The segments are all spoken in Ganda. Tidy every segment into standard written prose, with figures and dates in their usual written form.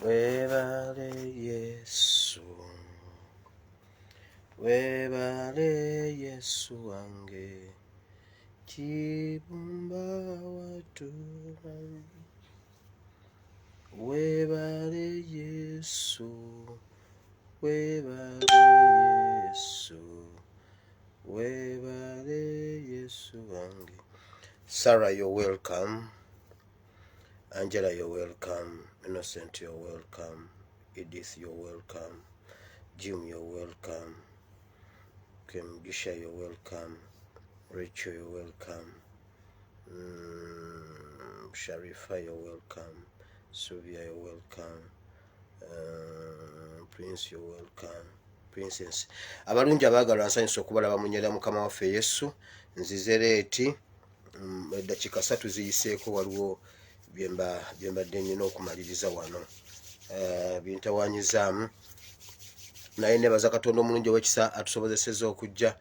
Webale Yesu, webale Yesu wange, kibumba watu. Webale Yesu, webale Yesu, webale Yesu wange. Sarah, you're welcome. Angela, you're welcome. Innocent, you're welcome. Edith, you're welcome. Jim, you're welcome. Gisha, you're welcome. Rachel, you're welcome. Sharifa, you're welcome. Sylvia, you're welcome. Prince, you're welcome. Princess. Abalungi abaagala nsanyusa okubalaba mu nnyera Mukama waffe Yesu. Nzizere eti eddakiika 3 ziyiseeko waliwo byembadde nnina okumaliriza wano. Bintawanyizaamu. Naye nebaza Katonda omulungi ow'ekisa atusobozesezza okujja.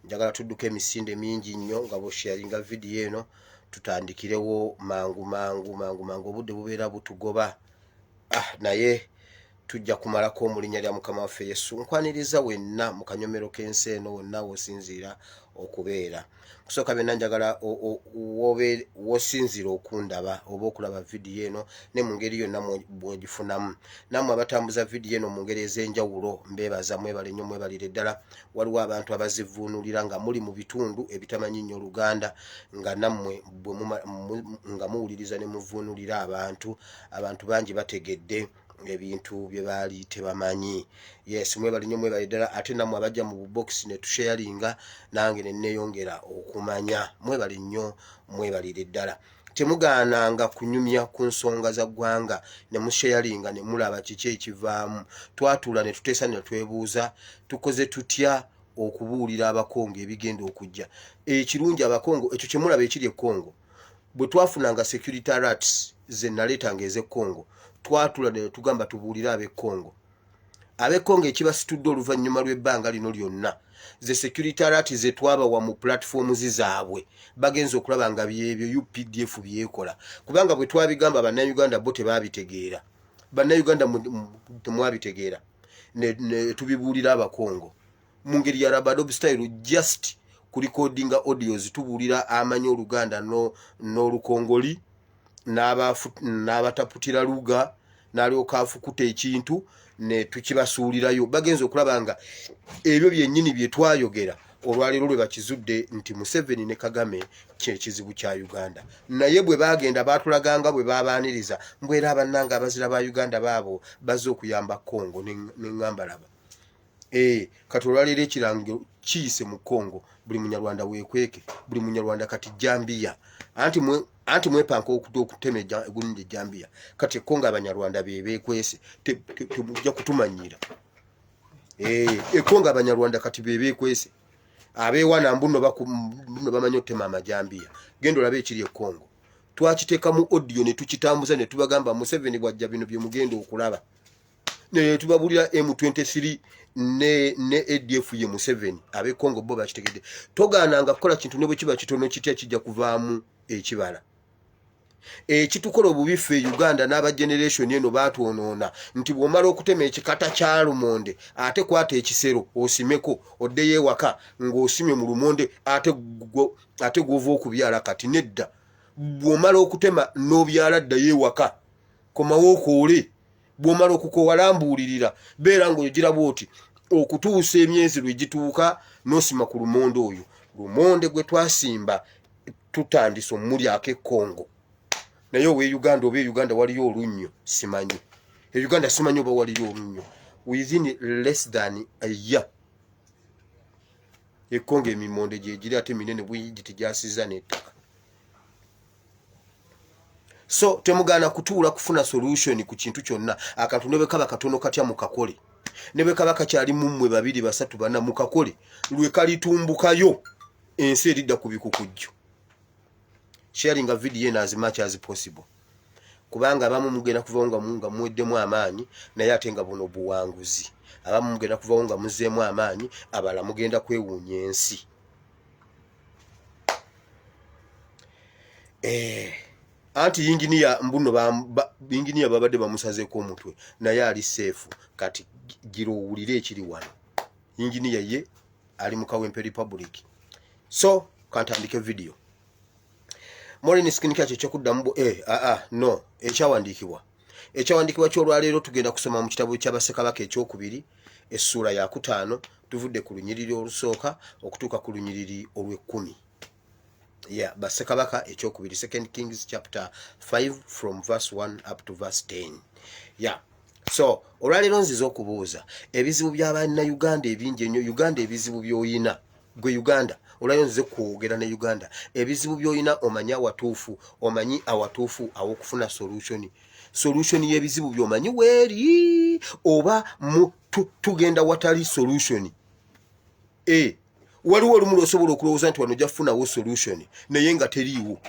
Njagala tudduka emisinde mingi nnyo nga bw'osharinga vidiyo eno tutandikirewo mangu obudde bubeera butugoba. Naye tujja kumalako mu linnya lya Mukama waffe Yesu. Nkwaniriza wenna mu kanyomero k'ensi eno wonna w'osinziira okubeera. Kusooka byonna njagala w'osinziira okundaba oba okulaba vidiyo eno ne mu ngeri yonna bw'ogifunamu. Nammwe abatambuza vidiyo eno mu ngeri ez'enjawulo mbeebaza, mwebale nnyo, mwebalire ddala. Waliwo abantu abazivuunulira nga muli mu bitundu ebitamanyi nnyo Luganda, nga nammwe nga muwuliriza ne muvuunulira abantu bangi bategedde ebintu bye baali tebamanyi. Yes, mwebali nnyo, mwebali ddala. Ate nammwe abajja mu bubox ne tusharinga nange ne nneeyongera okumanya. Mwebali nnyo, mwebalire ddala. Temugaananga kunyumya ku nsonga za ggwanga ne musharinga ne mulaba kiki ekivaamu. Twatuula ne tuteesa ne twebuuza tukoze tutya okubuulira abakongo ebigenda okujja. Ekirungi abakongo ekyo kye mulaba ekiri e Congo, bwe twafunanga security alerts ze naleetanga ez'e Congo, twatula ne tugamba tubuulire ab'e Congo. Ab'e Congo ekibasitudde oluvannyuma lw'ebbanga lino lyonna, ze security alert ze twabawa mu platforms zaabwe bagenza okulaba nga byebyo UPDF byekola. Kubanga bwe twabigamba bannayuganda bo tebaabitegeera. Bannayuganda temwabitegeera. Ne tubibuulira abakongo mu ngeri ya Rabadob style, just kurecordinga audios tubuulira amanyi Oluganda n'Olukongoli n'abataputira luga n'alyoka afukuta ekintu ne tukibasuulirayo. Bagenza okulaba nga ebyo byennyini bye twayogera olwaleero lwe bakizudde nti Museveni ne Kagame kyekizibu kya Uganda. Naye bwe bagenda baatulaganga bwe babaaniriza mbwera abannanga abazira ba Uganda baabo bazze okuyamba Congo n'eŋŋamba laba. Kati olwaleero ekirango kiyise mu Congo, buli munyarwanda weekweke, buli munyarwanda kati Jambiya. Anti mwepanka okutema egundi Jambiya. Kati Congo abanyarwanda beekwese temujja kutumanyira. Congo abanyarwanda kati beekwese. Abeewana mbuno bamanyi otema amajambiya. Genda olabe ekiri e Congo. Twakiteeka mu audio ne tukitambuza ne tubagamba Museveni bwajja bino bye mugenda okulaba. Ne tubabulira M23 ne ADF ye Museveni. Ab'e Congo bo bakitegedde. Togaananga kukola kintu ne bwe kiba kitono kitya kijja kuvaamu ekibala. Ekitukola obubi ffe Uganda n'aba generation eno baatwonoona nti bw'omala okutema ekikata kya lumonde ate kwata ekisero osimeko oddeyo ewaka ng'osimye mu lumonde ate gw'ova okubyala. Kati nedda, bw'omala okutema n'obyala ddayo ewaka, komawo okoole. Bw'omala okukoowa lambuulirira, beera ng'ogira bw'oti okutuusa emyezi lwe gituuka n'osima ku lumonde oyo. Lumonde gwe twasimba tutandise omulyako e Congo. Naye owe Uganda oba Uganda waliyo olunnyo simanyi. Uganda simanyi oba waliyo olunnyo. Within less than a year e Congo emimonde gye giri ate minene bw'igiti gyasiza n'ettaka. So temugaana kutuula kufuna solution ku kintu kyonna. Akantu ne bwe kaba katono katya mukakole. Ne bwe kaba kakyali mu mmwe 2 3 4 mukakole. Lwe kalitumbukayo ensi eridda ku bikukujjo. Sharing a video as much as possible. Kubanga abamu mugenda kuvawo nga muweddemu amaanyi naye ate nga buno buwanguzi. Abamu mugenda kuvawo nga muzzeemu amaanyi, abala mugenda kwewuunya ensi. anti engineer mbuno engineer babadde bamusazeko omutwe naye ali safe kati giroowulire ekiri wano engineer ye ali mu Kawempe Republic. So kantandike video Morning skincare kyekuddamu no ekyawandiikibwa kyolwaleero tugenda kusoma mu kitabo ky'Abassekabaka ekyokubiri essuula ya 5 tuvudde ku lunyiriri olusooka okutuuka ku lunyiriri olw'ekkumi. Bassekabaka ekyokubiri 2 Kings chapter 5 from verse 1 up to verse 10. So olwaleero nziza okubuuza ebizibu by'Abannayuganda ebingi ennyo. Uganda ebizibu by'oyina gwe Uganda olwaleero nzize kwogera ne Uganda ebizibu by'oyina omanyi awatuufu aw'okufuna solution y'ebizibu by'omanyi weeri oba tugenda watali solution. Waliwo olumu lw'osobola okulowooza nti wano ojja kufunawo solution naye nga teriiwo.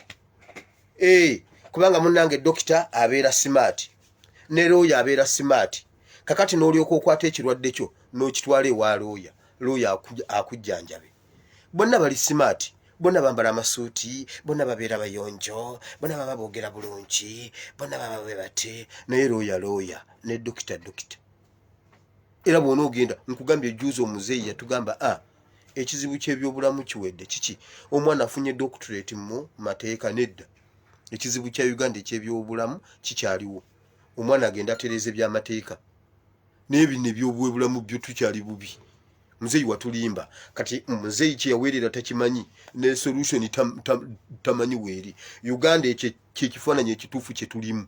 Kubanga munnange dokita abeera smart ne looya abeera smart. Kakati n'olyoka okwata ekirwadde kyo n'okitwala ewa looya akujjanjabe. Bonna bali smart, bonna bambala amasuuti, bonna babeera bayonjo, bonna baba boogera bulungi, bonna baba bwe bate, naye looya ne dokita. Era bw'ona ogenda nkugambye ejjuuza omuzeeyi yatugamba ekizibu ky'ebyobulamu kiwedde kiki? Omwana afunye doctorate mu mateeka nedda. Ekizibu kya Uganda eky'ebyobulamu kikyaliwo. Omwana agenda atereeza by'amateeka. Naye bino ebyobulamu byo tukyali bubi. Muzeeyi watulimba. Kati muzeeyi kye yaweerera takimanyi ne solution tamanyi weeri. Uganda kyekifaananyi ekituufu kye tulimu.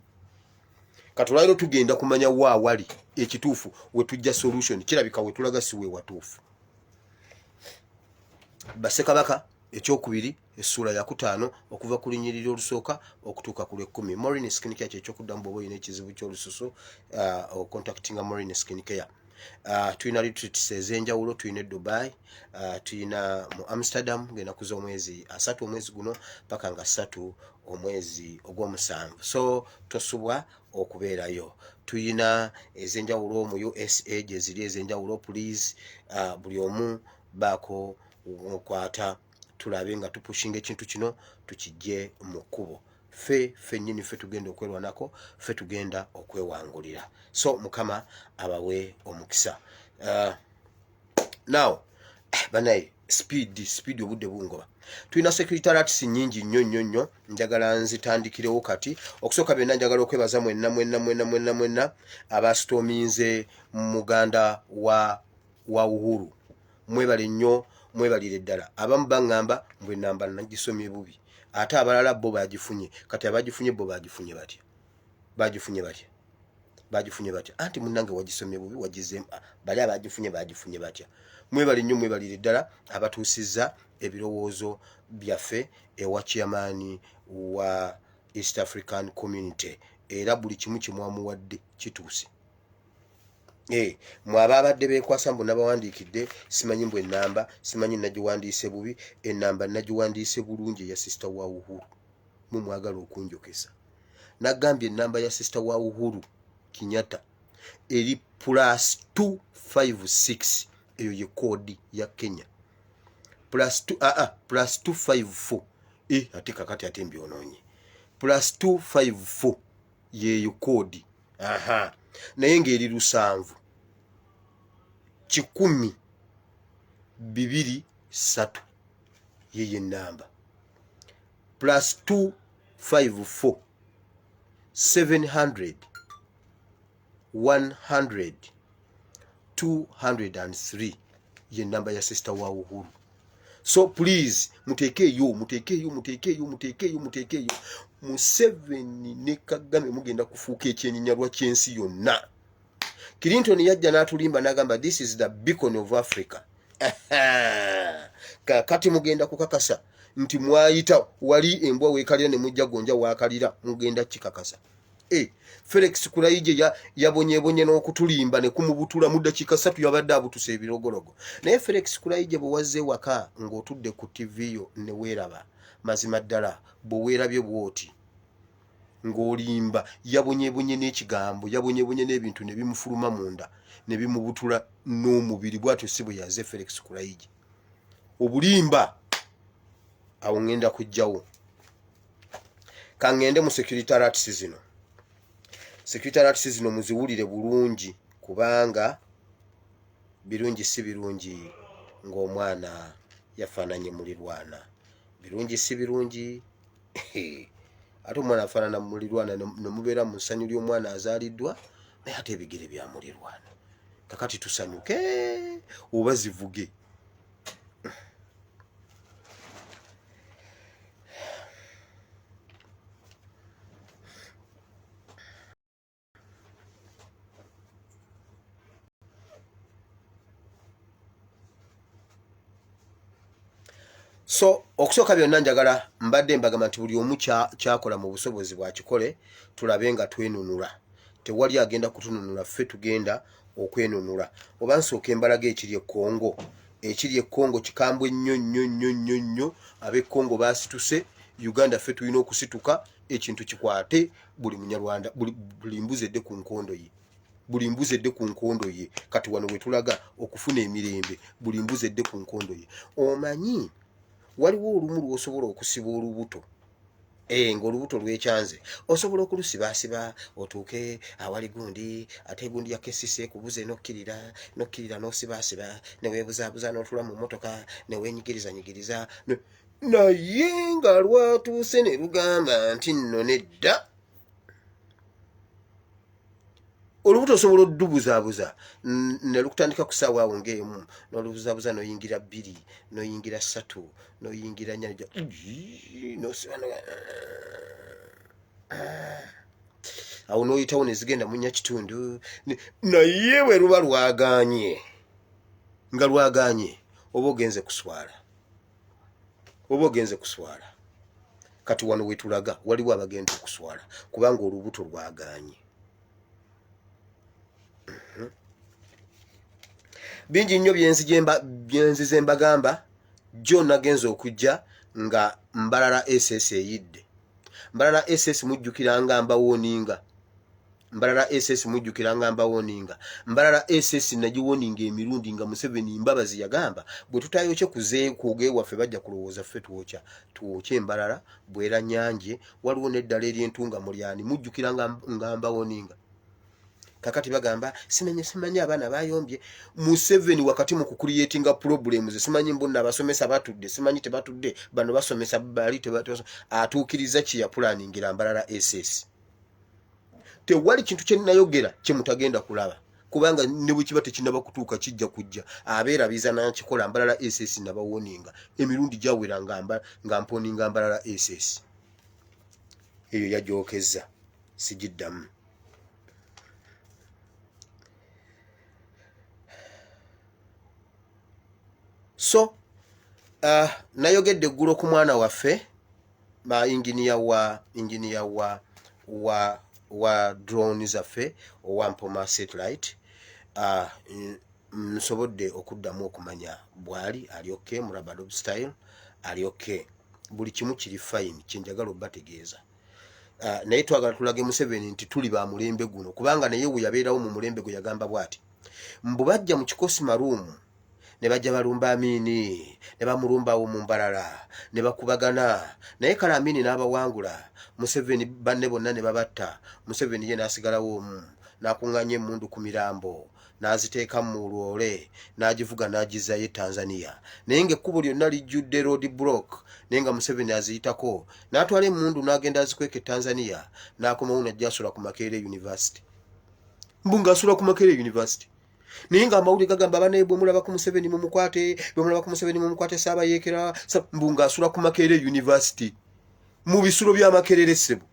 Kati olwaleero tugenda kumanya wa awali ekituufu we tujja solution. Kirabika we tulaga si we watuufu. Bassekabaka ekyokubiri essuula ya 5 okuva ku lunyiriri olusooka okutuuka ku lw'ekkumi. Morning skincare kyekyokuddmu bw'oba olina ekizibu ky'olususu contactinga Morning skincare. Tulina retreats ez'enjawulo, tulina Dubai, tulina mu Amsterdam ng'enaku z'omwezi 3 omwezi guno paka nga 3 omwezi ogw'omusanvu. So tosubwa okubeerayo. Tulina ez'enjawulo mu USA gye ziri ez'enjawulo. Please buli omu baako okwata tulabe nga tupushinga ekintu kino tukijje mu kkubo. Ffe nnyini ffe tugenda okwerwanako, ffe tugenda okwewangulira. So Mukama abawe omukisa. Now banaye speed obudde bungoba. Tulina secretariats nnyingi nnyo njagala nzitandikirewo kati. Okusooka byonna njagala okwebaza mwenna abasitoominze muganda wa Uhuru. Mwebale nnyo, mwebalire ddala. Abamu baŋŋamba mbwe ennamba nagisomye bubi. Ate abalala bo bagifunye. Kati abagifunye bo bagifunye batya. Anti munnange wagisomye bubi wagize bali abagifunye batya. Mwebale nnyo, mwebalire ddala abatuusizza ebirowoozo byaffe ewa chairman wa East African Community. Era buli kimu kye mwamuwadde kituuse. Mwaba abadde beekwasa mbu nabawandiikidde simanyi mbwe ennamba, simanyi nagiwandiise bubi, ennamba nagiwandiise bulungi ya sister wa Uhuru. Mwagala okunjokesa. Nagambye ennamba ya sister wa Uhuru Kenyatta eri +256. Eyo ye koodi ya Kenya. +254. Ate kakati ate mbyonoonye. +254 yeyo koodi. Naye ng'eri 7 100 203 yeye ennamba. +254 700 100 203 ye nnamba ya sister wa Uhuru. So please muteekeeyo. Museveni ne Kagame mugenda kufuuka ekyenyinyalwa ky'ensi yonna. Clinton yajja n'atulimba n'agamba this is the beacon of Africa. Kati mugenda kukakasa nti mwayita wali embwa weekalira ne mujja gonja waakalira mugenda kikakasa. Felix Kulaije yabonyebonye n'okutulimba ne kumubutula mu dakiika 3 yabadde abutuse ebirogologo. Naye Felix Kulaije bwe wazze waka ng'otudde ku TV yo ne weeraba mazima ddala bwe weerabye bw'oti ng'olimba yabonyebonye n'ekigambo yabonyebonye n'ebintu ne bimufuluma munda ne bimubutula n'omubiri bw'atyo si bwe yaze Felix Kulaije. Obulimba awo ngenda kujjawo. kangende mu secretariat zino. Secretariat zino muziwulire bulungi kubanga birungi si birungi ng'omwana yafaananye mulirwana. Birungi si birungi ate omwana afaanana mulirwana ne mubeera mu ssanyu ly'omwana azaaliddwa naye ate ebigere bya mulirwana. Kakati tusanyuke oba zivuge. So okusooka byonna njagala mbadde mbagamba nti buli omu kyakola mu busobozi bwakikole tulabe nga twenunula. Tewali agenda kutununula, ffe tugenda okwenunula. Oba nsooka embalaga ekiri e Congo. Ekiri e Congo kikambwe nnyo. Ab'e Congo baasituse. Uganda ffe tulina okusituka ekintu kikwate buli munyarwanda, buli mbuzi edde ku nkondo ye. Buli mbuzi edde ku nkondo ye. Kati wano we tulaga okufuna emirembe. Buli mbuzi edde ku nkondo ye. Omanyi waliwo olumu lw'osobola okusiba olubuto. Ng'olubuto lwekyanze osobola okulusibaasiba otuuke awali gundi, ate gundi yakesise kubuze nokkirira n'osibaasiba ne weebuzaabuza n'otula mu mmotoka ne weenyigirizanyigiriza naye nga lwatuuse ne lugamba nti nno nedda. Olubuto osobola oddubuzaabuza ne lukutandika ku ssaawa awo ng'emu n'olubuzaabuza n'oyingira 2 n'oyingira 3 n'oyingira 4 n'osiba awo n'oyitawo ne zigenda mu nnyakitundu naye we luba lwagaanye nga lwagaanye oba ogenze kuswala. Kati wano we tulaga waliwo abagenda okuswala kubanga olubuto lwagaanye. Bingi nnyo byenzize mbagamba. John nagenza okujja nga Mbalala SS eyidde. Mbalala SS mujjukiranga mbawooninga. Mbalala SS nagiwooninga emirundi nga Museveni Mbabazi yagamba bwe tutayokye kuge waffe bajja kulowooza ffe tuwokye Mbalala bwera Nyanje waliwo n'eddala ery'entunga mulyani mujjukiranga nga mbawooninga. Kakati bagamba simanyi abaana bayombye. Museveni wakati mu kucreatinga problems simanyi mbonna abasomesa batudde simanyi tebatudde bano basomesa bali atuukiriza kye yapulaningira Mbalala SS. Tewali kintu kye nayogera kye mutagenda kulaba kubanga ne bwe kiba tekinnaba kutuuka kijja kujja abeerabiza nakikola Mbalala SS nabawoninga emirundi gyawera nga mponinga Mbalala SS. Eyo yajokeza sijiddamu. So nayogedde eggulo ku mwana waffe ba engineer wa drone zaffe owa Mpoma satellite. Nsobodde okuddamu okumanya bwali ali okay mu Rabadov style ali okay. Buli kimu kiri fine kyenjagala obategeeza. Naye twagala tulage Museveni nti tuli ba mulembe guno kubanga naye we yabeerawo mu mulembe gwe yagamba bwati mbu bajja mu kikosi maruumu ne bajja balumba Amini ne bamulumbawo mu Mbalala ne bakubagana naye kale Amini n'abawangula. Museveni banne bonna ne babatta. Museveni ye n'asigalawo omu n'akuŋŋaanya emmundu ku mirambo n'aziteeka mu lwole n'agivuga n'agizzayo e Tanzania naye ng'ekkubo lyonna lijjudde road block naye nga Museveni aziyitako n'atwala emmundu n'agenda azikweka e Tanzania n'akomawo n'ajja asula ku Makerere University. Mbu ng'asula ku Makerere University naye nga amawulire gagamba banaye bwe mulaba ku Museveni mumukwate Saabayeekera mbu ng'asula ku Makerere University mu bisulo bya Makerere ssebo.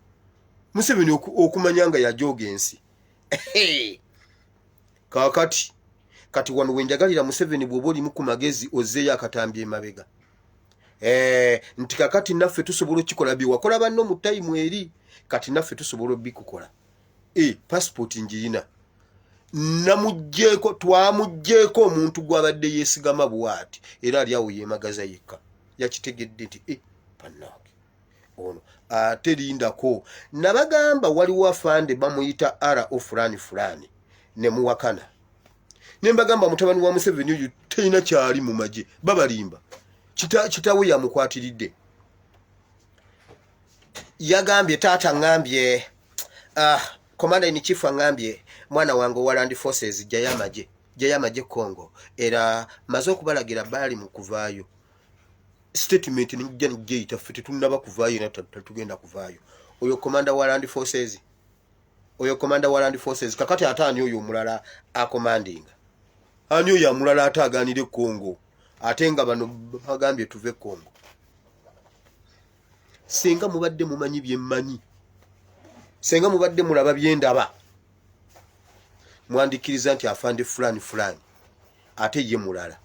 Museveni okumanya nga yajooga ensi. Kati wano wenjagalira Museveni bw'oba olimu ku magezi ozzeeyo akatambi emabega. Nti kakati naffe tusobola okikola bye wakola banno mu tayimu eri kati naffe tusobola obikukola. Passport njirina. Twamugjeeko omuntu gw'abadde yeesigama bw'ati era ali awo yeemagaza yekka. Yakitegedde nti pannange ono ate lindako. Nabagamba waliwo afande bamuyita RO fulani ne muwakana. Ne mbagamba mutabani wa Museveni oyo teyina kyali mu magye babalimba. Kitawe yamukwatiridde. yagambye taata ngambye commander in chief ngambye mwana wange wa land forces jayamaje Congo era maze okubalagira bali mu kuvaayo statement nijja nijeyita fete tunaba kuvaayo na tugenda kuvaayo oyo commander wa land forces kakati atani oyo mulala commanding ani oyo mulala ataganire Congo atenga bano bagambye tuve Congo senga mubadde mumanyi byemmanyi senga mubadde mulaba byendaba mwandikiriza nti afande fulani ate ye mulala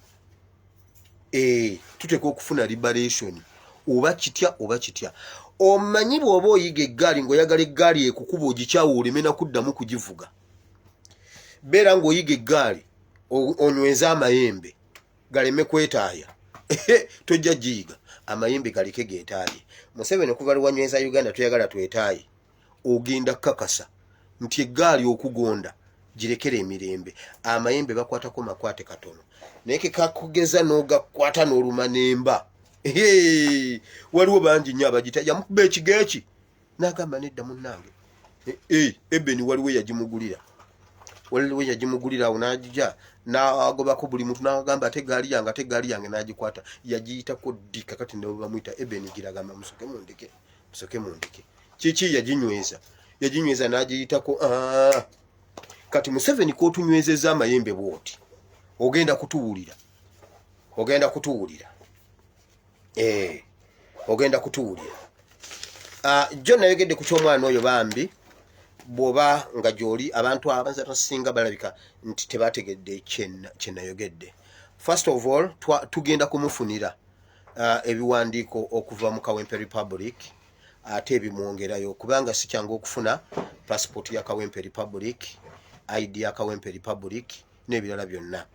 tuteka okufuna liberation oba kitya omanyi bwoba oyiga eggaali ng'oyagala eggaali ekukuba ogikyawo olemena kuddamu kugivuga beera ng'oyiga eggaali onyweza amayembe galeme kwetaaya tojja giyiga amayembe galeke geetaaye Museveni okuva lwanyweza Uganda tuyagala twetaaye ogenda kakasa nti eggaali okugonda girekere emirembe amayembe bakwatako makwate katono naye kakugeza n'ogakwata n'oluma nemba waliwo bangi nnyo abagita yamukuba ekigeeki n'agamba nedda munnange ebeni waliwo yagimugulira awo n'agija n'agobako buli muntu n'agamba ate gaali yange n'agikwata yagiyitako ddi kakati ne bamuyita ebeni giragamba musoke mundeke kiki yaginyweza n'agiyitako kati Museveni k'otunywezeza amayembe bwoti ogenda kutuwulira jo nayogedde ku ky'omwana oyo bambi bwoba nga gyoli abantu abanza tasinga balabika nti tebategedde kye nayogedde. First of all tugenda kumufunira ebiwandiiko okuva mu Kawempe Republic ate ebimwongerayo kubanga si kyangu okufuna passport ya Kawempe Republic, ID ya Kawempe Republic n'ebirala byonna.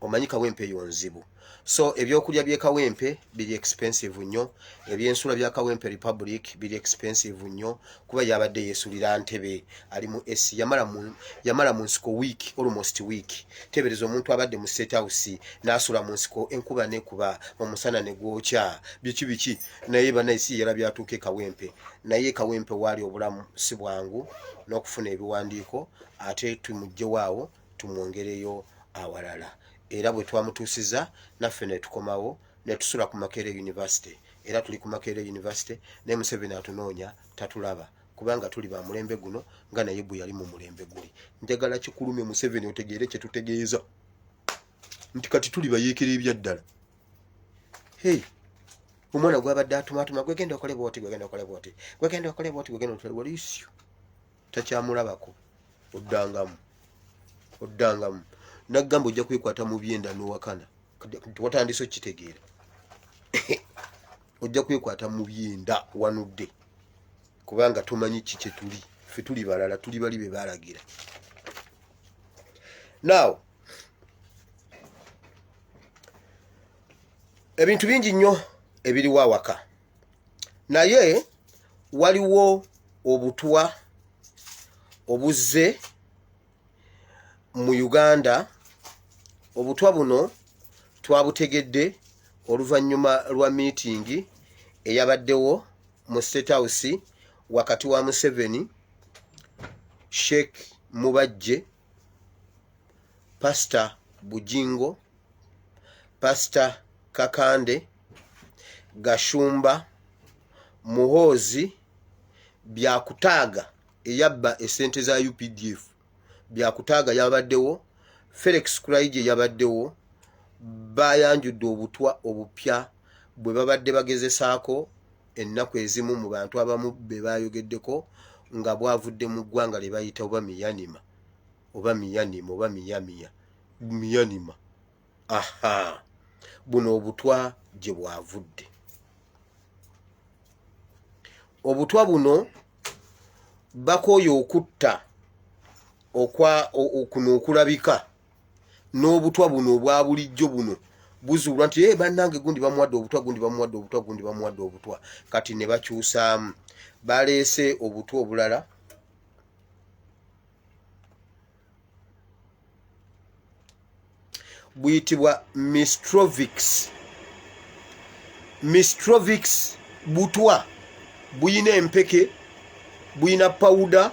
Omanyi Kawempe yonzibu. So ebyokulya bye Kawempe biri expensive nnyo, ebyensula bya Kawempe Republic biri expensive nnyo kuba yabadde yesulira ntebe ali mu S yamala mu nsiko week almost week. Teberezo omuntu abadde mu State House n'asula mu nsiko enkuba nekuba omusana ne gwokya biki naye banayisi yera byatuke Kawempe naye Kawempe wali obulamu si bwangu n'okufuna ebiwandiiko ate tumujje waawo tumwongereyo awalala. Era bwe twamutuusiza naffe ne tukomawo ne tusula ku Makerere University. Era tuli ku Makerere University ne Museveni atunoonya tatulaba kubanga tuli ba mulembe guno nga naye bwe yali mu mulembe guli. Njagala kikulume Museveni otegeere kye tutegeeza nti kati tuli bayeekera ebyaddala. Omwana gwabadde atumatuma gwegenda okole bwoti walisyo takyamulabako oddangamu nagamba ojja kwekwata mu byenda n'owakana watandise okitegeera ojja kwekwata mu byenda wanudde kubanga tomanyi ki kye tuli ffe tuli balala tuli bali be baalagira. Now ebintu bingi nnyo ebiriwo awaka naye waliwo obutwa obuzze mu Uganda. Obutwa buno twabutegedde oluvannyuma lwa meeting eyabaddewo mu State House wakati wa Museveni, Sheikh Mubajje, Pastor Bujingo, Pastor Kakande, Gashumba, Muhozi, Byakutaaga eyabba esente za UPDF, Byakutaaga yabaddewo, Felix Kulaije yabaddewo. Bayanjudde obutwa obupya bwe babadde bagezesaako ennaku ezimu mu bantu abamu be bayogeddeko nga bwavudde mu ggwanga lye bayita oba Miyanima oba Miyanima. Buno obutwa gye bwavudde. Obutwa buno bakooye okutta kuno okulabika n'obutwa buno obwa bulijjo buno buzuulwa nti bannange gundi bamuwadde obutwa kati ne bakyusaamu baleese obutwa obulala buyitibwa Mistrovics butwa buyina empeke, buyina powder,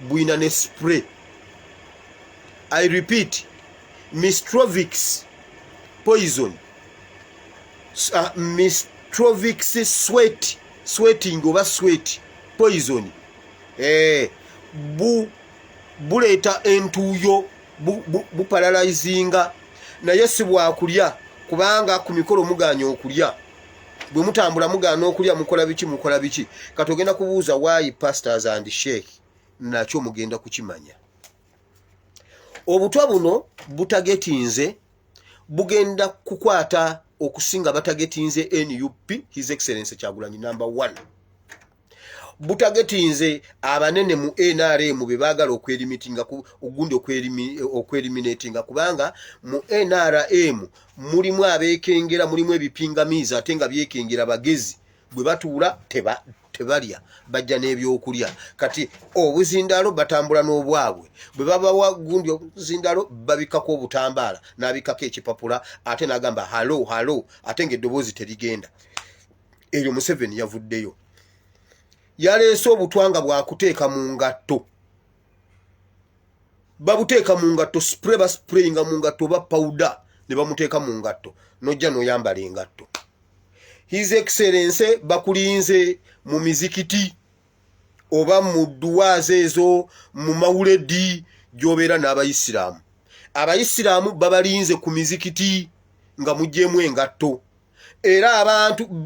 buyina ne spray. I repeat, Mistrovix poison, Mistrovix sweating oba sweat poison. Buleta entuyo, buparalyzinga, naye si bwakulya kubanga ku mikolo muganya okulya. Bwe mutambula mugana okulya mukola biki. Katogenda kubuuza why pastors and sheikh nakyo mugenda kukimanya. Obutwa buno butagetinze bugenda kukwata okusinga batagetinze NUP, His Excellency Kyagulanyi number 1. Butagetinze abanene mu NRM bebagala okwelimitinga ogundi okweliminatinga kubanga mu NRM mulimu abekengera, mulimu ebipingamiza ate nga byekengera bagezi bwe batuula tebalya bajja n'ebyokulya. Kati obuzindalo batambula n'obwabwe bwe babawa gundi obuzindalo babikako obutambaala n'abikako ekipapula ate n'agamba halo ate ng'eddoboozi terigenda. Eryo Museveni yavuddeyo. Yaleese obutwanga bwakuteeka mu ngatto. Babuteeka mu ngatto, sprayinga mu ngatto oba powder ne bamuteeka mu ngatto. Nojja n'oyambala engatto. His Excellency bakulinze mu mizikiti oba mu duwaze ezo mu mawuledi gy'obeera n'Abayisiraamu. Abayisiraamu babalinze ku mizikiti nga muggyemu engatto. Era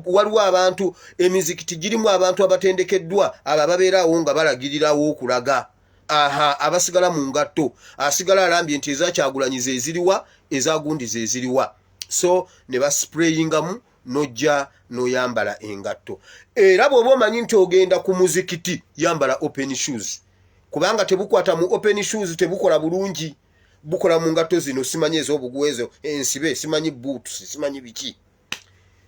waliwo abantu emizikiti girimu abantu abatendekeddwa ababeerawo nga balagirirawo okulaga. Abasigala mu ngatto, asigala alambye nti eza Kyagulanyi ze ziriwa, eza gundi ze ziriwa. So ne basprayingamu nojja n'oyambala engatto. Era bw'oba omanyi nti ogenda ku muzikiti yambala open shoes. Kubanga tebukwata mu open shoes tebukola bulungi. Bukola mu ngatto zino simanyi ez'obuguwezo ensibe, simanyi boots, simanyi biki.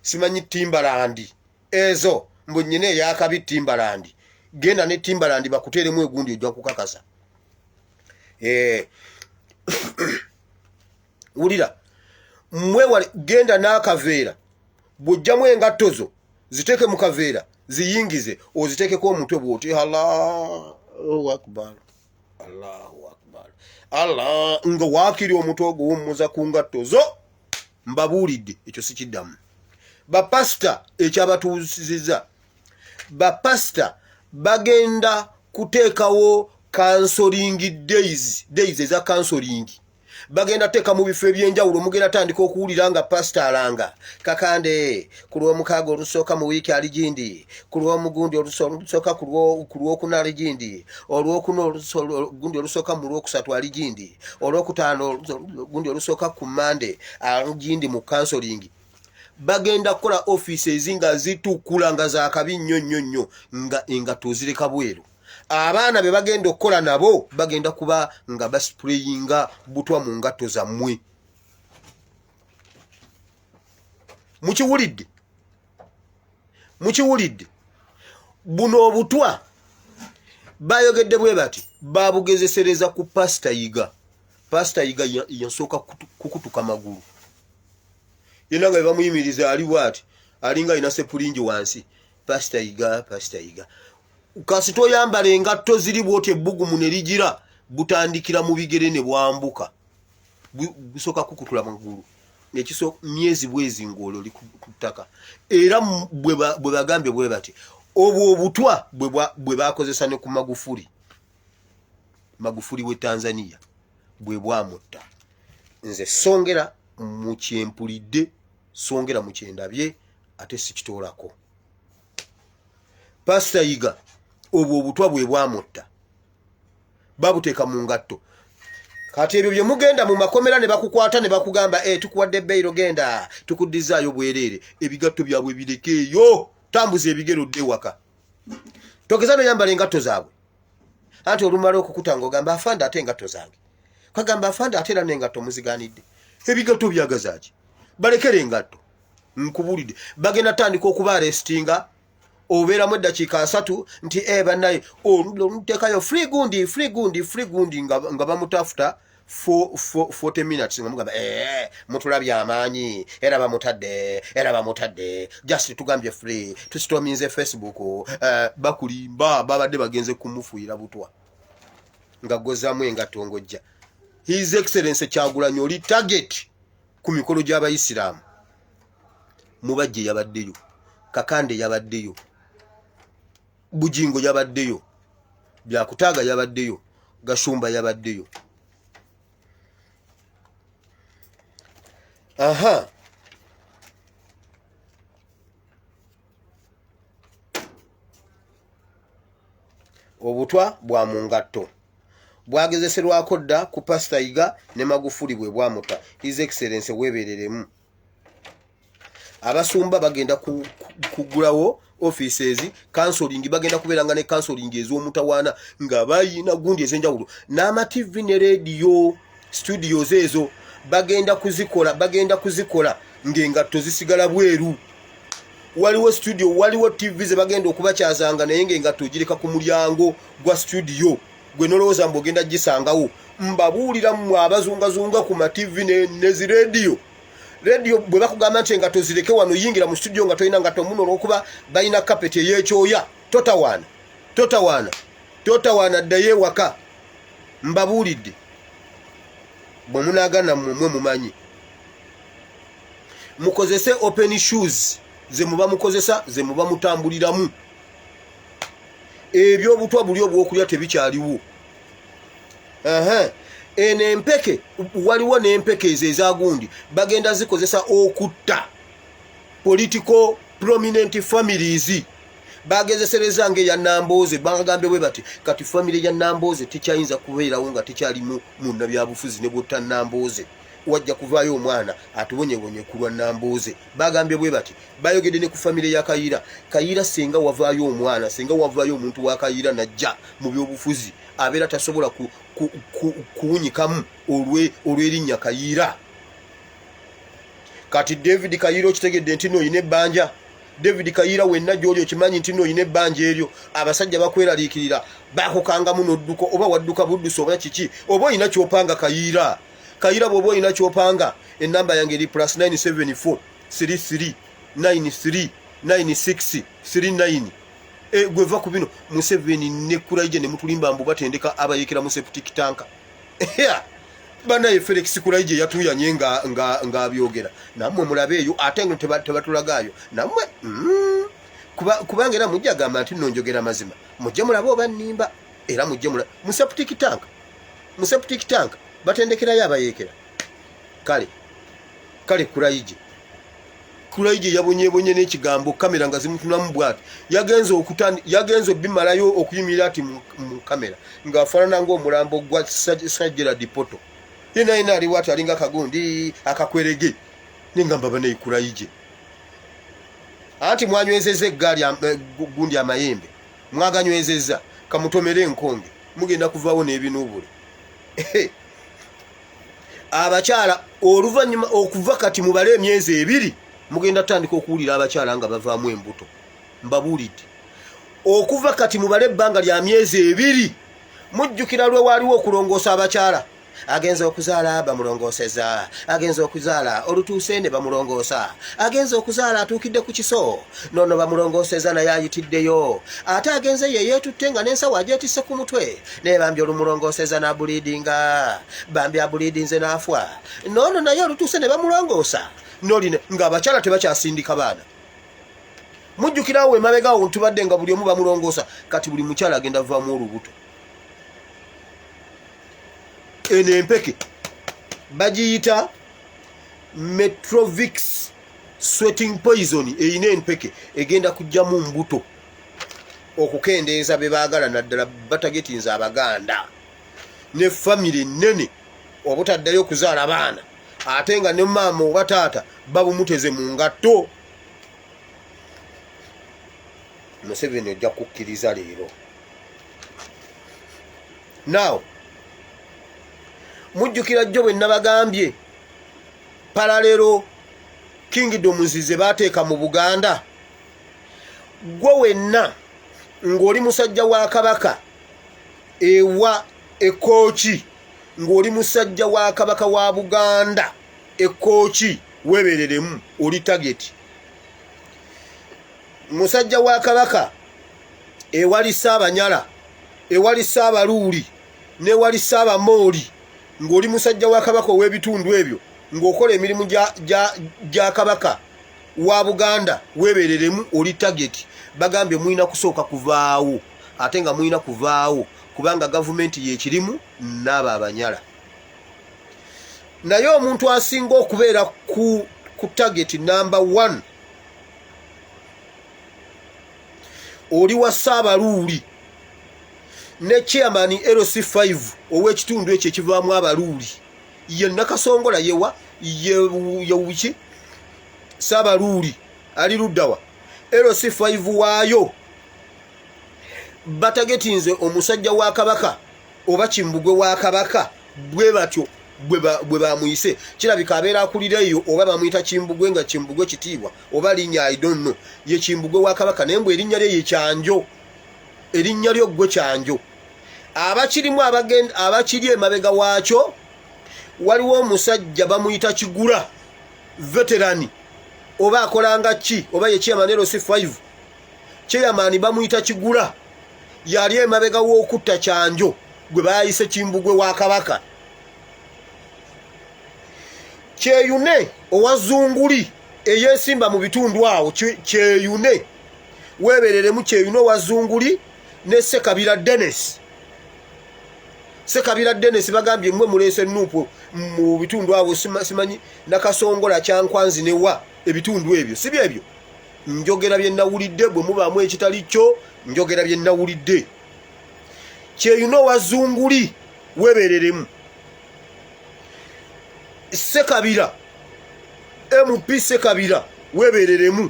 Simanyi Timberland ezo mbu nnyine eyakabi Timberland. Genda ne Timberland bakuteeremu egundi ojja kukakasa. Wulira mwewale genda n'akaveera bw'ojjamu engatto zo ziteeke mu kaveera ziyingize oziteekeko omutwe bw'oti Allahu Akbar Allah nga waakiri omutwe ogwo w'ommuza ku ngatto zo. Mbabuulidde ekyo sikiddamu. Bapasta ekyabatuusiziza, bapasta bagenda kuteekawo counseling days eza counseling. Bagenda teeka mu bifo ebyenjawulo mugenda tandika okuwulira nga pasta alanga kakande ku lw'omukaaga olusooka mu wiiki ali gindi, ku lw'omugundi olusooka ku lw'okuna ali gindi, olw'okuna gundi olusooka mu lwokusatu ali gindi, olw'okutaano gundi olusooka ku Mande ali gindi mu counseling. Bagenda kukola offices nga zitukula nga zaakabi nnyo nga engatto zireka bweru. Abaana be bagenda okukola nabo bagenda kuba nga basprayinga butwa mu ngatto zammwe. Mukiwulidde buno obutwa bayogedde bwe bati babugezesereza ku Pastor Yiga. Pastor Yiga yasooka kukutuka magulu. Yena nga bamuyimiriza ali bwati alinga ina sepulingi wansi. Pastor Yiga. Kasito oyambala engatto ziri bwoti ebbugumu ne ligira butandikira mu bigere ne bwambuka. Busooka kukutula magulu. Nekiso myezi bwezi ngolo likutaka. Era bwe bagambye bwe bati obwo obutwa bwe bakozesa ne ku Magufuli we Tanzania bwe bwamutta. Nze songera mu kyempulidde, songera mu kyendabye ate sikitoolako. Pastor Yiga obwo obutwa bwe bwamutta babuteeka mu ngatto. Kati ebyo bye mugenda mu makomera ne bakukwata ne bakugamba tukuwadde beyiro genda tukuddizaayo bwereere, ebigatto byabwe birekeeyo, tambuza ebigero dde waka. Togeza noyambala engatto zaabwe. Anti olumala okukutanga ogamba afande ate engatto zange. Kagamba afande ate era n'engatto muzigaanidde. Ebigatto byagazaaki. Balekere engatto. Nkubulidde. Bagenda tandika okuba arrestinga. Obeeramu eddakiika 3 nti bannaye oluteekayo free gundi nga bamutafuta 40 minutes nga mugamba mutulabye amaanyi era bamutadde just tugambye free tusitominze Facebook bakulimba babadde bagenze kumufuira butwa nga gozamu engatto ngojja. His Excellency Kyagulanyi oli target ku mikolo gy'abayisiraamu. Mubajje yabaddeyo, Kakande yabaddeyo, Bujingo yabaddeyo, Byakutaaga yabaddeyo, Gashumba yabaddeyo. Aha. Obutwa bwa mungatto bwagezeserwako dda ku Pastor Iga ne Magufuli bwe bwamuta. His Excellency webereremu. Abasumba bagenda kugulawo offices, counseling bagenda kuberanga ne counseling ez'omutawaana nga bayina gundi ezenjawulo. N'ama TV ne radio studios ezo bagenda kuzikola ng'engatto zisigala bweru. Waliwo studio, waliwo TV ze bagenda okubakyazanga naye ng'engatto gireka ku mulyango gwa studio. Gwe nolowooza mbogenda gisangawo. Mbabuulira mu abazungazunga ku ma TV ne zi radio. Radio bwe bakugamba nti engatto zireke wano yingira mu studio nga toyina ngatto muno olw'okuba balina kapeti ey'ekyoya. Totawaana ddayo ewaka. Mbabuulidde. Bwe munaagana mmwe mumanyi. Mukozese open shoes ze muba mukozesa ze muba mutambuliramu. Ebyobutwa buli obw'okulya tebikyaliwo. Empeke waliwo n'empeke ezagundi bagenda zikozesa okutta political prominent families. Bagezesereza nge ya Namboze bagambe bwe bati kati family ya Namboze tikyayinza kubeerawo nga tikyalimu munna byabufuzi ne butta Namboze. Wajja kuvaayo omwana atubonyebonye kulwa Namboze. Bagambye bwe bati bayogedde ne ku family ya Kayira senga wavaayo omwana, senga wavaayo omuntu wa Kayira najja mu byobufuzi abeera tasobola kuwunyikamu olw'erinnya Kayira. Kati David Kayira okitegedde nti no oyina ebbanja. David Kayira wenna gy'oli okimanyi nti no oyina ebbanja eryo. Abasajja bakweraliikirira bakukangamu n'odduko oba wadduka buddusi oba kiki oba oyina kyopanga Kayira bw'oba oyina kyopanga. Ennamba yange eri +974 33 93 96 39. Gweva ku bino Museveni ne Kulaije ne mutulimba mbu batendeka abayekera mu septic tank. Banaye Felix Kulaije yatuyanye nga abyogera. Nammwe mulabeeyo ate ngo tebatulagaayo. Nammwe kubanga era mujja gamba nti nno njogera mazima. Mujje mulabe oba nnimba era mujje mulabe mu septic tank batendekerayo abayekera. Kale Kulaije yabonyebonye n'ekigambo kamera nga zimutunamu bwati. Yagenze bimalayo okuyimirira ati mu kamera ng'afaanana ng'omulambo gwa Sajjera Dipoto. Yena ali wati alinga kagundi akakwerege. Ningamba bane Kulaije. Anti mwanywezeza eggaali gundi amayembe. Mwaganywezeza kamutomere enkonge. Mugenda kuvaawo n'ebinuubule. Abakyala oluvannyuma okuva kati mubale emyezi 2 mugenda tandika okuwulira abakyala nga bavaamu embuto. Mbabuulidde okuva kati mubale ebbanga lya myezi 2 mujjukira lwe waliwo okulongoosa abakyala. Agenza okuzaala bamulongooseza, agenza okuzaala olutuuse ne bamulongoosa, agenza okuzaala atuukidde ku kiso nono bamulongooseza naye ayitiddeyo, ate agenze ye yeetutte nga n'ensawo agyetisse ku mutwe naye bambi olumulongooseza n'abuliidinga, bambi abuliidinze n'afwa nono naye olutuuse ne bamulongoosa noline ng'abakyala tebakyasindika baana. Mujjukirawo emabegaawo ntubadde nga buli omu bamulongoosa, kati buli mukyala agenda vaamu olubuto. Eno empeke bagiyita Metrovix sweating poison. Eyina empeke egenda kujjamu mbuto okukendeeza be baagala naddala batagetinza Abaganda ne family nene obutaddayo okuzaala baana ate nga ne maama oba taata babumuteze mu ngatto. Museveni ojja kukkiriza leero. Now mujjukira jjo bwe nabagambye paralelo kingdoms ze bateeka mu Buganda. Gwe wenna ng'oli musajja wa Kabaka ewa ekooki ng'oli musajja wa Kabaka wa Buganda ekkooki weebereremu oli target. Musajja wa Kabaka ewali Ssaabanyala ewali Ssaabaluuli n'ewali Ssaabamooli ng'oli musajja wa Kabaka ow'ebitundu ebyo ng'okola emirimu gya Kabaka wa Buganda weebereremu oli target. Bagambye mwina kusooka kuvaawo ate nga mwina kuvaawo kubanga gavumenti yekirimu n'abo abanyala. Naye omuntu asinga okubeera ku target number 1 oli wa Ssaabaluuli ne chairman LC5 ow'ekitundu ekyo ekivaamu abaluuli ye Nakasongola yewa yewuki Ssaabaluuli ali luddawa LC5 waayo batagetinze omusajja wa Kabaka oba Kimbugwe wa Kabaka bwe batyo bwe bamuyise. Kirabika abeera akulira eyo oba bamuyita Kimbugwe nga Kimbugwe kitiibwa oba linnya I don't know ye Kimbugwe wa Kabaka naye mbwe erinnya lye ye Kyanjo, erinnya lyo gwe Kyanjo. Abakirimu abakiri emabega waakyo waliwo omusajja bamuyita Kigula veterani oba akolanga ki oba ye chairman LC5 chairman bamuyita Kigula yali emabega w'okutta Kyanjo gwe bayise Kimbugwe wa Kabaka. Kyeyune owazunguli eyesimba mu bitundu awo Kyeyune weebereremu Kyeyune owazunguli ne Ssekabira Dennis bagambye mmwe muleese nuupu mu bitundu awo simanyi Nakasongola Kyankwanzi newa ebitundu ebyo si byebyo. Njogera bye nawulidde bwe mubaamu ekitali kyo njogera bye nawulidde. Kyeyune owazunguli weebereremu Ssekabira MP Ssekabira weebereremu.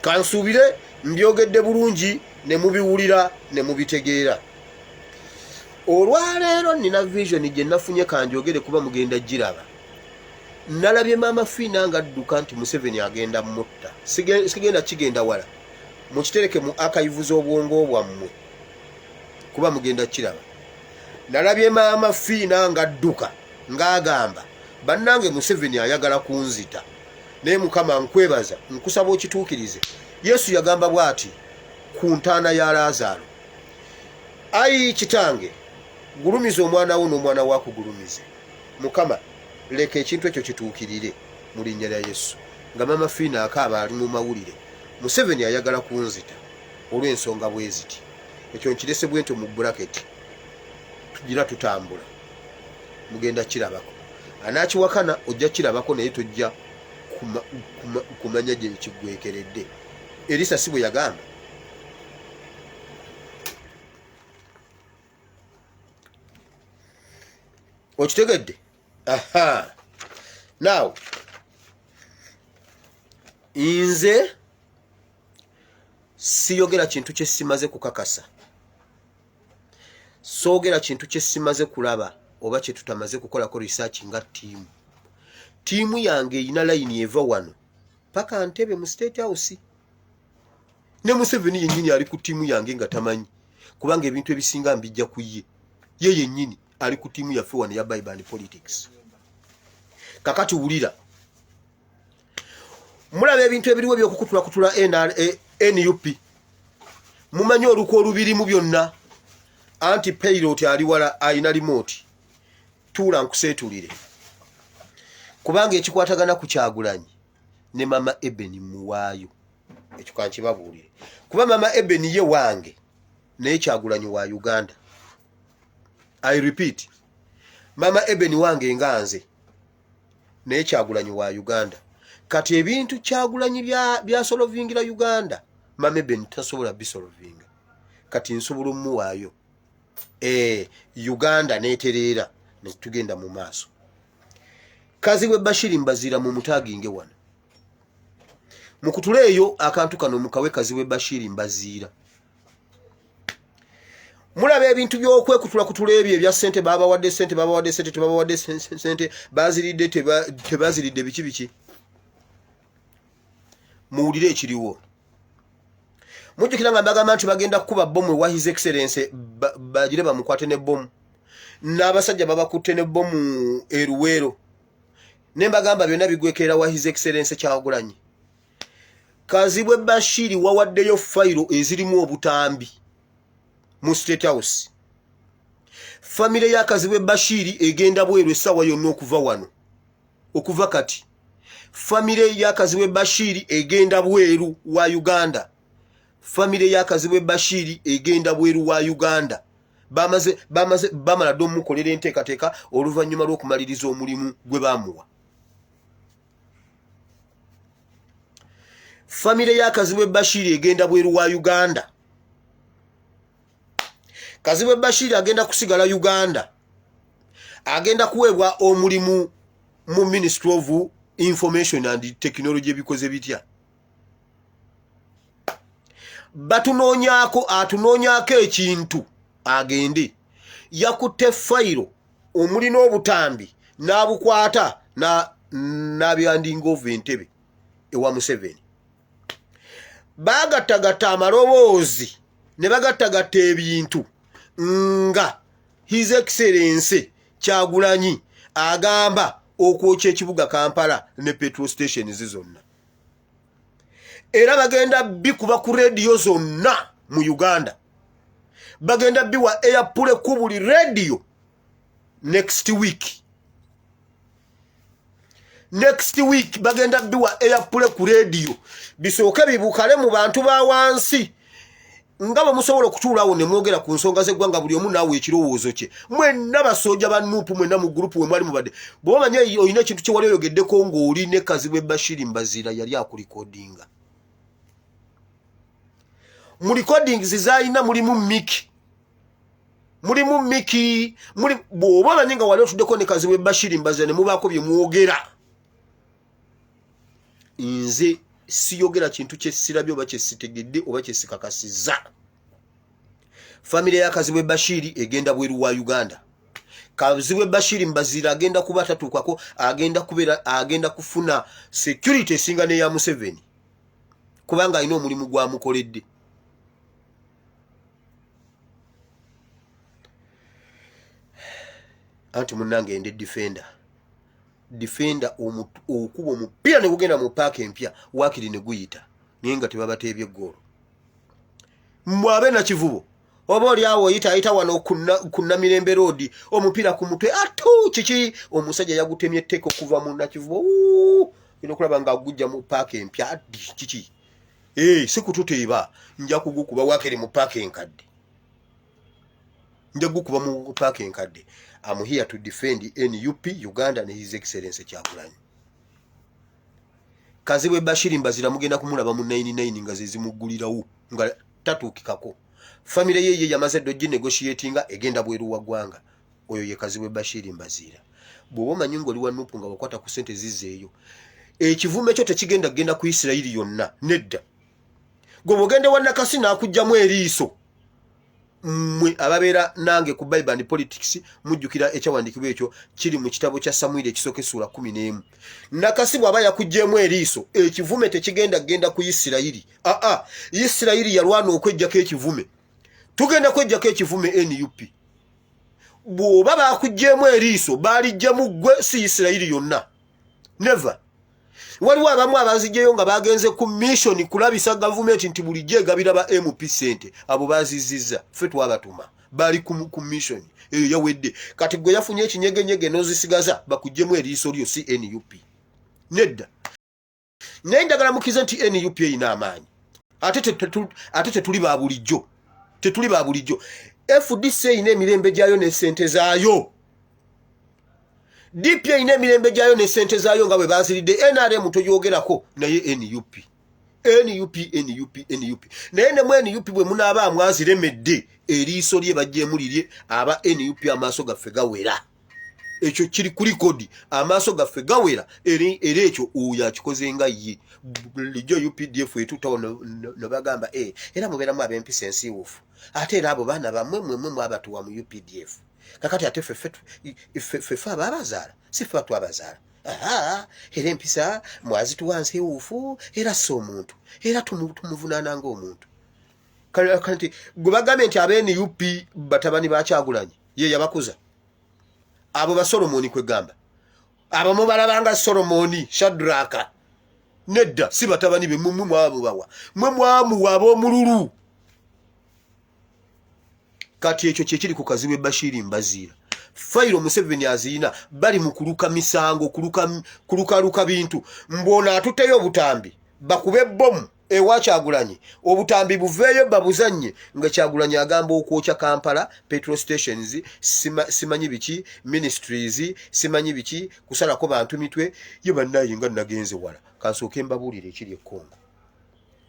Kansuubire mbyogedde bulungi ne mubiwulira ne mubitegeera. Olwaleero nina vision gye nafunye kanjogere kuba mugenda giraba. Nalabye Maama Fiina nga adduka nti Museveni agenda mutta. Sigenda kigenda wala. Mukitereke mu archive z'obwongo bwammwe kuba mugenda kiraba. Nalabye Maama Fiina nga adduka ng'agamba bannange Museveni ayagala kunzita naye Mukama nkwebaza nkusaba okituukirize. Yesu yagamba bw'ati ku ntaana ya Laazaalo, ayi kitange gulumiza omwana wo n'omwana wo akugulumize. Mukama leka ekintu ekyo kituukirire mu linnya lya Yesu. Nga Maama Fiina akaaba ali mu mawulire Museveni ayagala kunzita olw'ensonga bwe ziti. Ekyo nkirese bwento mu bracket tugira tutambula mugenda kirabako. Anaakiwakana ojja kirabako naye tojja kumanya gye kigwekeredde. Erisa si bwe yagamba. Okitegedde? Aha. Now inze siyogera kintu kye simaze kukakasa. Soogera kintu kye simaze kulaba oba kye tutamaze kukolako research nga tiimu. Tiimu yange erina layini eva wano paka Ntebe mu State House. Ne Museveni yennyini ali ku tiimu yange nga tamanyi kubanga ebintu ebisinga mbijja ku ye. Ye yennyini ali ku tiimu yaffe wano ya Bible and Politics. Kakati wulira. Mulaba ebintu ebiriwo by'okukutula NUP. Mumanyi oluko olubirimu byonna. Anti-pilot ali wala ayina remote. Tuula nkuseetulire. Kubanga ekikwatagana ku Kyagulanyi ne Mama Ebeni muwaayo. Ekyo kankibabuulire. Kuba Mama Ebeni ye wange naye Kyagulanyi wa Uganda. I repeat. Mama Ebeni wange nga nze naye Kyagulanyi wa Uganda. Kati ebintu Kyagulanyi byasolovingira Uganda Mama Ebeni tasobola bisolovinga. Kati nsobola omuwaayo. Uganda neetereera ne tugenda mu maaso. Kaziwe Bashiri mbazira mu mutaginge wano. Mukutule eyo akantu kano mukawe Kaziwe Bashiri mbazira. Mulaba ebintu by'okwekutula kutula ebyo ebya ssente baba wadde ssente baba wadde ssente tebaba wadde ssente baziridde tebaziridde biki. Muwulire ekiriwo. mujjukira nga mbagamba nti bagenda kuba bomu wa his excellence bagire bamukwate ne bomu n'abasajja babakutte ne bomu eruwero ne mbagamba byonna bigwekerera wa his excellence Kyagulanyi. Kazibwe Bashiri wawaddeyo fayiro ezirimu obutambi mu State House. Famile ya Kazibwe Bashiri egenda bweru essaawa yonna okuva wano okuva kati. Famile ya Kazibwe Bashiri egenda bweru wa Uganda. Famile ya Kazibwe Bashiri egenda bweru wa Uganda. Bamala domukolera enteekateeka oluvannyuma lw'okumaliriza omulimu gwe baamuwa. Famile ya Kazibwe Bashiri egenda bweru wa Uganda. Kazibwe Bashiri agenda kusigala Uganda. Agenda kuweebwa omulimu mu Ministry of Information and Technology ebikoze bitya. Batunoonyaako atunoonyaako ekintu agende. Yakutte fayiro omulina obutambi n'abukwata n'abyandinga ova entebe ewa Museveni. Bagattagatta amaloboozi ne bagattagatta ebintu nga his excellence Kyagulanyi agamba okwokya ekibuga Kampala ne petrol stations zonna. Era bagenda bikuba ku radio zonna mu Uganda. Bagenda biwa airpule ku buli radio next week. Next week bagenda biwa airpule ku radio. Bisooke bibukale mu bantu ba wansi. Ngaba musobola okutuulawo ne mwogera ku nsonga z'eggwanga buli omu naawe ekirowoozo kye. Mwenna basojja ba Nuupu mwenna mu gurupu we mwali mubadde. Bw'omanya olina ekintu kye wali oyogeddeko ng'oli ne Kazibwe Bashiri Mbazira yali akulikodinga. Mu recordings zaalina mulimu Miki. Mulimu Miki. Bw'oba omanyi nga wali otuddeko ne Kazibwe Bashiri Mbazira ne mubaako bye mwogera. Nze siyogera kintu kye sirabye oba kye sitegedde oba kye sikakasizza. Famile ya Kazibwe Bashiri egenda bweru wa Uganda. Kazibwe Bashiri Mbazira agenda kuba tatuukako, agenda kufuna security esinga ne ya Museveni. Kubanga alina omulimu gwamukoledde. Anti munnange ende defender okuba omupiira ne gugenda mu paaka empya waakiri ne guyita naye nga tebabateebye ggoolo. Mwabe na kivubo oba oli awo ayita wano kunna Mirembe Road omupiira ku mutwe atu kiki omusajja yagutemye etteka okuva mu nakivubo ino kulaba nga agujja mu paaka empya kiki si kututeeba nja kugukuba waakiri mu paaka enkadde. Nja kugukuba mu paaka enkadde. I'm here to defend NUP, Uganda and his excellence Kyagulanyi. Kazibwe Bashiri Mbazira mugenda kumulaba mu 99 nga zezimugulirawo nga tatuukikako. Famile ye yamaze dojji negotiatinga egenda bweru wa ggwanga. Oyo ye Kazibwe Bashiri Mbazira. Bw'oba omanyi ng'oli wa Nuupu nga wakwata ku ssente zizzeeyo. Ekivume kyo tekigenda ku Isirayiri yonna nedda. Gwe bw'ogende wa Nakasi n'akugjamu eriiso. Mwe ababeera nange ku Bible and Politics mujjukira ekyawandiikibwa ekyo kiri mu kitabo kya Samwiri ekisooka essula 11. Nakasi bw'aba yakuggyemu eriiso ekivume tekigenda ku Isirayiri. Isirayiri yalwana okweggyako ekivume. Tugenda kweggyako ekivume NUP. Bw'oba bakuggyemu eriiso baalijjamu ggwe si Isirayiri yonna. Never. Waliwo abamu abazijjeyo nga bagenze ku mission kulabisa gavumenti nti bulijjo egabira ba MP sente. Abo bazizizza ffe twabatuma bali ku mission eyo yawedde. Kati gwe yafunye ekinyegenyege n'ozisigaza bakuggyemu eriiso lyo si NUP. Nedda. Naye ndagala mukize nti NUP erina amaanyi. Ate tetuli ba bulijjo. Tetuli ba bulijjo. FDC erina emirembe gyayo ne sente zaayo. DP ine mirembe jayo ne sente zayo nga bwe baziridde. NRM toyogerako naye NUP. Naye ne mu NUP bwe munaaba mwaziremedde eriiso lye bajjemulirye aba NUP amaaso gaffe gawera. Ekyo kiri kuli kodi amaaso gaffe gawera era ekyo oyo akikoze nga ye. Bulijjo UPDF etutawo no bagamba era mubeeramu ab'empisa ensiiwuufu. Ate era abo baana bammwe abatuwa mu UPDF. Kakati ate ffe abazaala si ffe twabazaala. Era empisa mwazituwa nsiiwuufu era si omuntu era tumuvunaana ng'omuntu. kanti gubagambe nti abeni UP batabani bakyagulanyi ye yabakuza abo ba Solomoni kwegamba abamu balabanga Solomoni Shadraka nedda si batabani be mummu mwabo bawa mwamu wabo mululu kati ekyo kyekiri ku kaziwe Bashiri Mbazira Fairo Museveni azina bali mukuluka misango kuluka bintu mbona atuteyo butambi bakube bomu ewa Kyagulanyi obutambi buveeyo babuzanye nga Kyagulanyi agamba okwokya Kampala petrol stations simanyi biki ministries simanyi biki kusalako bantu mitwe ye bannaye nga nagenze wala kansooke mbabulire ekiri Kongo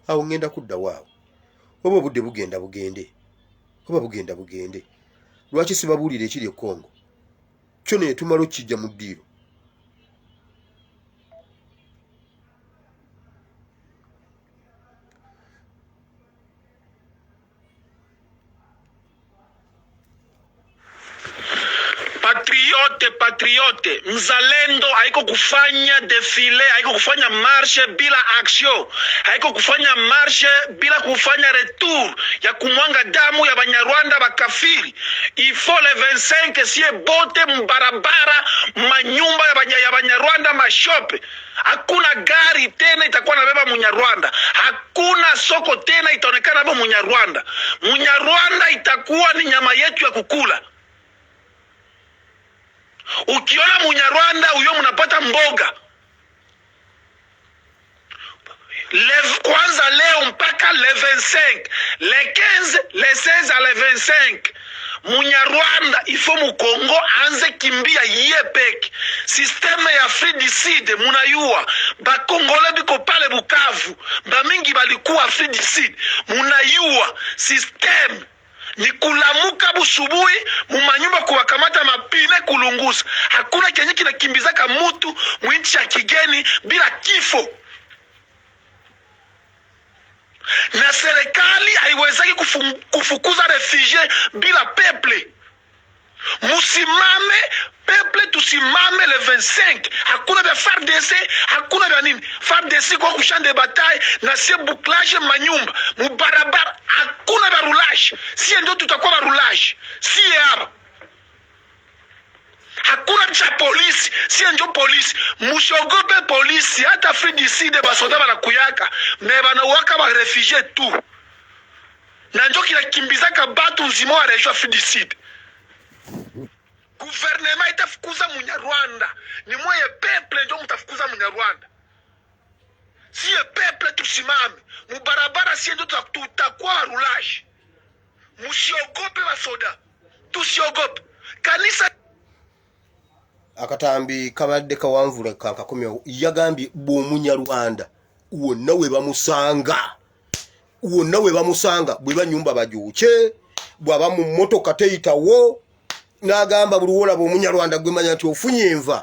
awo ngenda kudda waawo obo budde bugenda bugende lwaki sibabulire ekiri Kongo kyo ne tumalo kijja mu ddiiro patriote mzalendo haiko kufanya defile, haiko kufanya marshe bila action, haiko kufanya marshe bila kufanya retour ya kumwanga damu ya Banyarwanda bakafiri. Ifo le 25 sie bote mbarabara manyumba ya Banyarwanda mashope. Hakuna gari tena itakuwa nabeba Munyarwanda, hakuna soko tena itaonekana nabeba Munyarwanda. Munyarwanda itakuwa ni nyama yetu ya kukula. Ukiona Munyarwanda huyo mnapata mboga. Kwanza leo mpaka le 25, le 15, le 16 à le 25. Munyarwanda ifo mu Kongo anze kimbia yepek. Systeme ya Afridicide munayua. Ba Kongole biko pale Bukavu. Ba mingi balikuwa Afridicide. Munayua systeme ni kulamuka busubuhi mumanyumba kuwakamata mapine kulungusa. Hakuna kenye kinakimbizaka mutu mwinchi ya kigeni bila kifo. Na serikali haiwezaki kufukuza refugee bila peple. Musimame peple, tusimame le 25. Hakuna vya FARDC, hakuna vya nini. FARDC kwa kushande bataille na se bouclage manyumba mubarabara, hakuna vya roulage. Si ndio tutakuwa na roulage. Si hapa hakuna cha polisi, si ndio polisi. Mushogope polisi, hata Afridicide basoda banakuyaka me banawaka ba refugee tu. Na ndio kinakimbizaka batu nzima wa region Afridicide. Gouvernement itafukuza Munyarwanda, ni mwe peple ndio mtafukuza Munyarwanda. Si peple tusimame mubarabara, si ndio tutakuwa roulage. Musiogope basoda, tusiogope. Kanisa akatambi kabadde kawanvule kankakomya yagambye bw'Omunyarwanda wonna we bamusanga bwe banyumba bajuuche bwaba mu mmotoka teyitawo n'agamba buli wola bw'Omunyarwanda gwe manya nti ofunye enva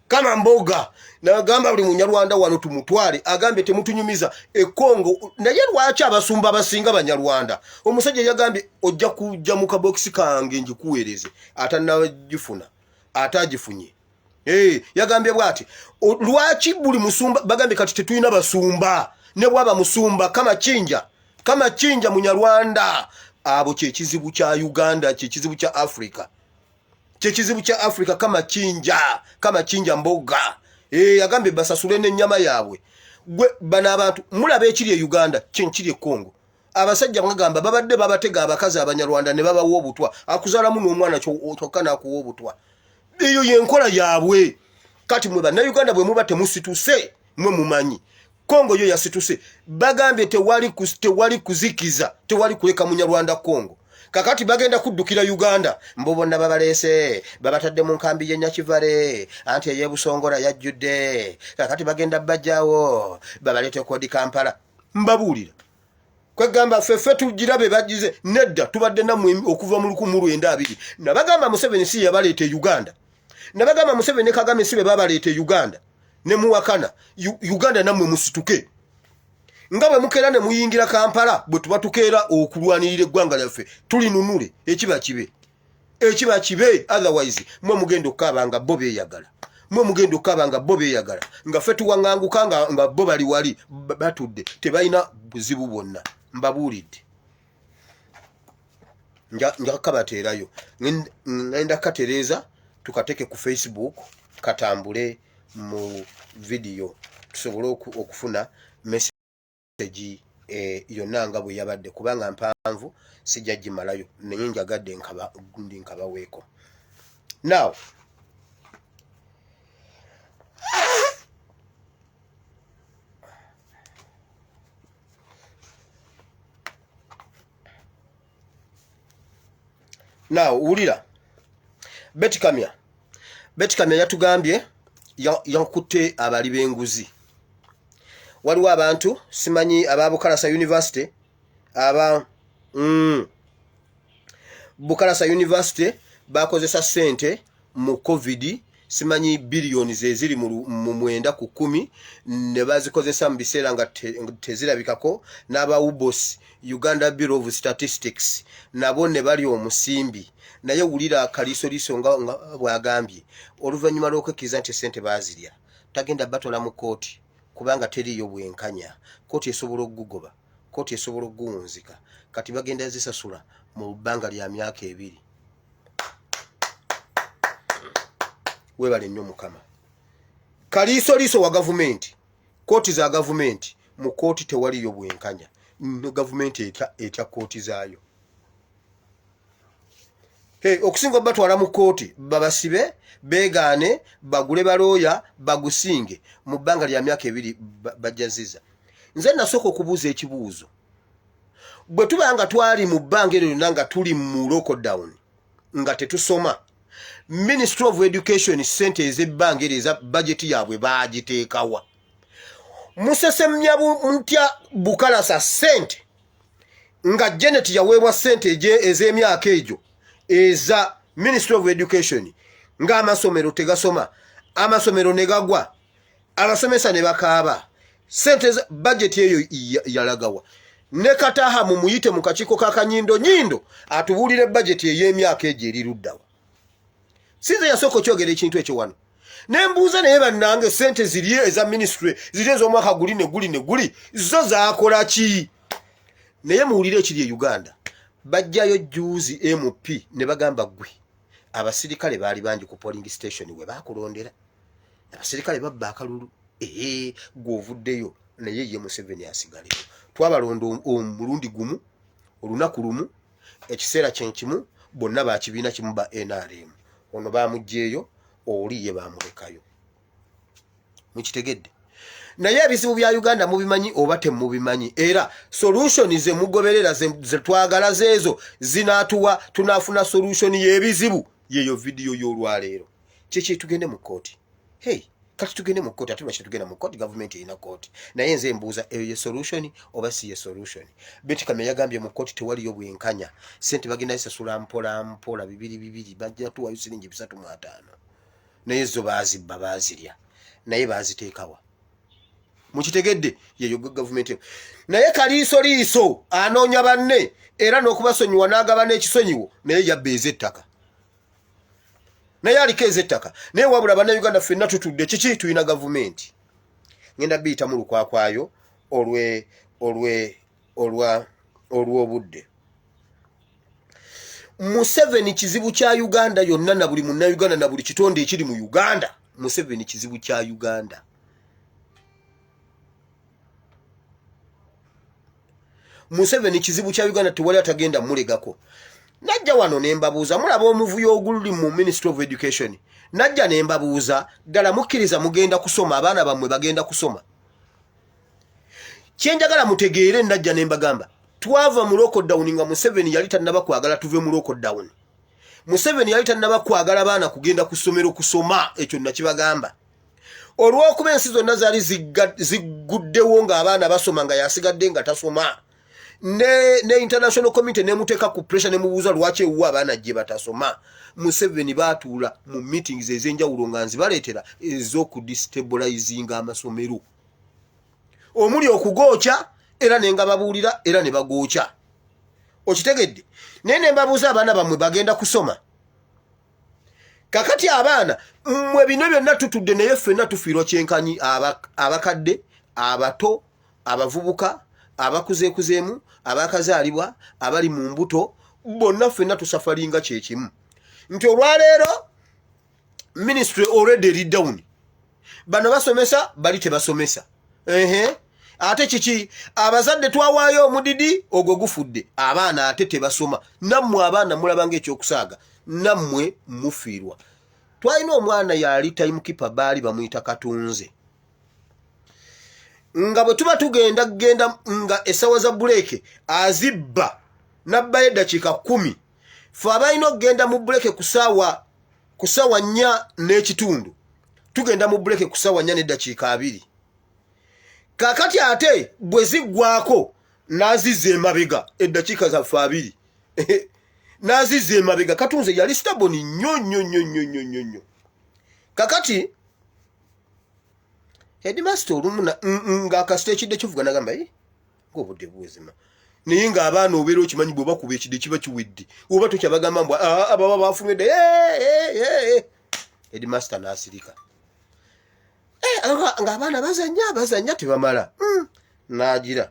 kama mboga n'agamba buli Munyarwanda wano tumutwale agambe temutunyumiza Kongo. Naye lwaki abasumba abasinga Banyarwanda? Omusajja yagambye ojja kujja mu kabokisi kange njikuweereze atanagifuna atagifunye. Yagambye bwati lwaki buli musumba bagambe kati tetulina basumba ne bwaba musumba kama chinja Munyarwanda abo kyekizibu kya Uganda, kyekizibu kya Africa, kyekizibu kya Africa kama chinja mboga. Yagambe basasule n'ennyama yaabwe. Gwe bana abantu mulaba ekiri e Uganda kyenkiri e Congo. Abasajja bagamba babadde babatega abakazi Abanyarwanda ne babawo obutwa akuzaalamu n'omwana kyokka n'akuwa obutwa. Eyo yenkola yaabwe. Kati mwe bana Uganda bwe muba temusituse mwe mumanyi Kongo yo yasituse. Bagambye tewali kuzikiza, tewali kuleka Munyarwanda Kongo. Kakati bagenda kuddukira Uganda mbobonna babalese babatadde mu nkambi ye Nyakivale anti eyebusongola yajjudde. Kakati bagenda bajjawo babalete kodi Kampala. Mbabulira kwegamba fefe tugirabe bagize nedda tubadde namwe okuva mu 1992 nabagamba Museveni si yabalete Uganda, nabagamba Museveni ne Kagame sibe babalete Uganda ne muwakana Uganda namwe musituke ngabe mukera ne muyingira Kampala bwe tubatukeera okulwanirira eggwanga lyaffe tulinunule ekiba kibe otherwise mwe mugendo okabanga bo beyagala, mwe mugendo okabanga bo beyagala nga ffe tuwaŋŋanguka nga bo bali wali batudde tebalina buzibu bwonna. Mbabulidde nja kabateerayo ngenda katereza tukateke ku Facebook katambule mu video tusobole okufuna message yonna nga bwe yabadde kubanga mpanvu sijja gimalayo naye njagadde nkabaweeko. Now ulira Betty Kamya yatugambye yakutte abali b'enguzi. Waliwo abantu simanyi aba Bukalasa University Bukalasa University bakozesa sente mu COVID simanyi billions eziri mu 9 ku 10 ne bazikozesa mu biseera nga tezirabikako. N'aba UBOS Uganda Bureau of Statistics nabo ne bali omusimbi. Naye wulira kalisoliso nga bwagambye oluvannyuma lw'okwekkiriza nti sente bazirya tagenda batola mu kooti kubanga teriyo bwenkanya. Kooti esobola okugugoba, kooti esobola okuguwunzika. Kati bagenda zisasula mu bbanga lya myaka 2. Webale nnyo Mukama. Kalisoliso wa gavumenti, kooti za gavumenti, mu kooti tewaliyo bwenkanya. Gavumenti etya kooti zaayo. Okusinga batwala mu kooti babasibe beegaane bagule balooya bagusinge mu bbanga lya myaka 2 bajaziza. Nze nasooka okubuuza ekibuuzo. Bwe tubanga twali mu bbanga eryo nga tuli mu lockdown nga tetusoma, Ministry of Education sente ez'ebbanga eryo eza budget yaabwe baagiteekawa. Musesemya ntya Bukalasa sente nga Janet yaweebwa sente ez'emyaka egyo eza Ministry of Education nga amasomero tegasoma, amasomero negagwa, abasomesa ne bakaaba, sente budget eyo yalagawa. Ne Kataha mumuyite mu kakiiko ka Kanyindo atubuulire budget ey'emyaka egyo eriruddawa. Sinze yasooka okyogera ekintu ekyo wano. Nembuuza naye bannange sente ziri eza ministry ziri ez'omwaka guli ne guli zo zaakola ki? Naye muwulire ekiri e Uganda. Bajjayo juuzi MP ne bagamba gwe abasirikale baali bangi ku polling station we baakulondera. Abasirikale babba akalulu. Gw'ovuddeyo naye ye Museveni asigaleyo. Twabalonda omulundi gumu, olunaku lumu, ekiseera kyenkimu, bonna bakibiina kimu ba NRM. Ono baamugjeeyo, oli ye baamulekayo. Mukitegedde. Naye ebizibu bya Uganda mubimanyi oba temubimanyi. Era solution ze mugoberera ze twagala zezo zinaatuwa tunafuna solution y'ebizibu yeyo video y'olwaleero. Kiki tugende mu kooti. Kati tugende mu kooti ate lwaki tugenda mu kooti government erina kooti. Naye nze mbuuza eyo ye solution oba si ye solution. Betty Kamya yagambye mu kooti tewaliyo bwenkanya. Sente bagenda zisasula mpola bibiri bajja tuwayo siringi 350. Naye zo baazibba baazirya. Naye baaziteekawa. Mukitegedde yeyo government. Naye kaliisoliiso anoonya banne era n'okubasonyiwa n'agabana ekisonyiwo naye yabbeeza ettaka. Naye aliko ez'ettaka. Naye wabula bannayuganda ffenna tutudde kiki tulina gavumenti. Ngenda biyita mu lukwakwayo olw'obudde. Museveni kizibu kya Uganda yonna na buli munnayuganda na buli kitonde ekiri mu Uganda. Museveni kizibu kya Uganda. Museveni kizibu kya Uganda tewali atagenda mulegako. Najja wano ne mbabuuza mulaba omuvuyo oguli mu Ministry of Education. Najja ne mbabuuza ddala mukkiriza mugenda kusoma abaana bammwe bagenda kusoma. Kyenjagala mutegeere najja ne mbagamba twava mu lockdown nga Museveni yali tannaba kwagala tuve mu lockdown. Museveni yali tannaba kwagala baana kugenda ku ssomero kusoma ekyo nakibagamba. Olw'okuba ensi zonna zaali ziguddewo ng'abaana basoma nga yasigadde nga tasoma. Ne international committee ne muteka ku pressure ne mubuuza lwaki ewa abaana gye batasoma. Museveni baatuula mu meetings ez'enjawulo nga nzibaleetera ez'okudestabilizinga amasomero. Omuli okugookya era ne nga babuulira era ne bagookya. Okitegedde? Naye ne mbabuuza abaana bammwe bagenda kusoma. Kakati abaana mmwe bino byonna tutudde naye ffenna tufiirwa kyenkanyi abakadde, abato, abavubuka, abakuzeekuzeemu, abakazaalibwa, abali mu mbuto, bonna ffenna tusafalinga kyekimu nti olwaleero ministry already eri down bano basomesa bali tebasomesa ate kiki abazadde twawaayo omudidi ogwo gufudde abaana ate tebasoma nammwe abaana mulabanga ekyokusaaga nammwe mufiirwa twalina omwana yali timekeeper baali bamuyita Katunze nga bwe tuba tugenda nga essawa za buleeke azibba nabbayo eddakiika 10 fe abalina okugenda mu buleeke ku ssaawa 4:30 tugenda mu buleeke ku ssaawa 4 n'eddakiika 2 kakati ate bwe ziggwako n'azizza emabega eddakiika zaffe 2 n'azizza emabega Katunze yali staboni nnyo kakati headmaster olumu ng'akasita ekidde kivuga n'agamba ng'obudde buwezima naye ng'abaana obeera okimanyi bwe bakuba ekidde kiba kiwedde oba tokyabagamba mbw ababa bafumedde headmaster n'asirika ng'abaana bazanya tebamala n'agira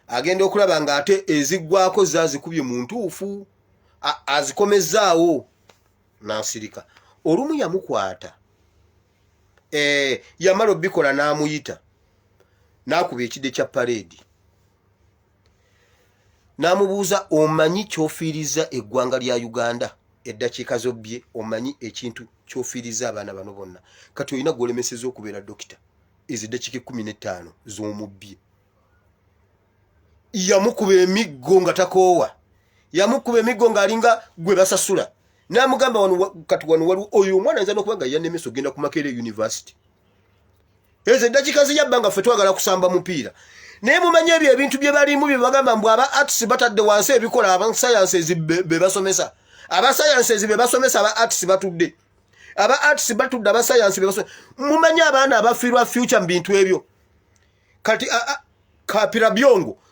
agenda okulaba ng'ate eziggwako zaazikubye mu ntuufu azikomezaawo n'asirika olumu yamukwata yamala obikola n'amuyita n'akuba ekidde kya paredi n'amubuuza omanyi kyofiiriza eggwanga lya Uganda eddakiika zobbye omanyi ekintu kyofiiriza abaana bano bonna kati olina gwolemeseza okubeera dokita eziddakiika 15 z'omubbye yamukuba emiggo nga takoowa yamukuba emiggo ng'alinga gwe basasula n'amugamba kati wano waliwo oyo omwana ayinza n'okuba nga yannemesa ogenda ku Makerere University ezo eddakiika ziyabba nga ffe twagala kusamba mupiira naye mumanyi ebyo ebintu bye balimu bye bagamba mbu aba arts batadde wansi ebikola aba sciences be basomesa aba sciences be basomesa aba arts batudde aba arts batudde aba science be basomesa mumanyi abaana abafiirwa future mu bintu ebyo kati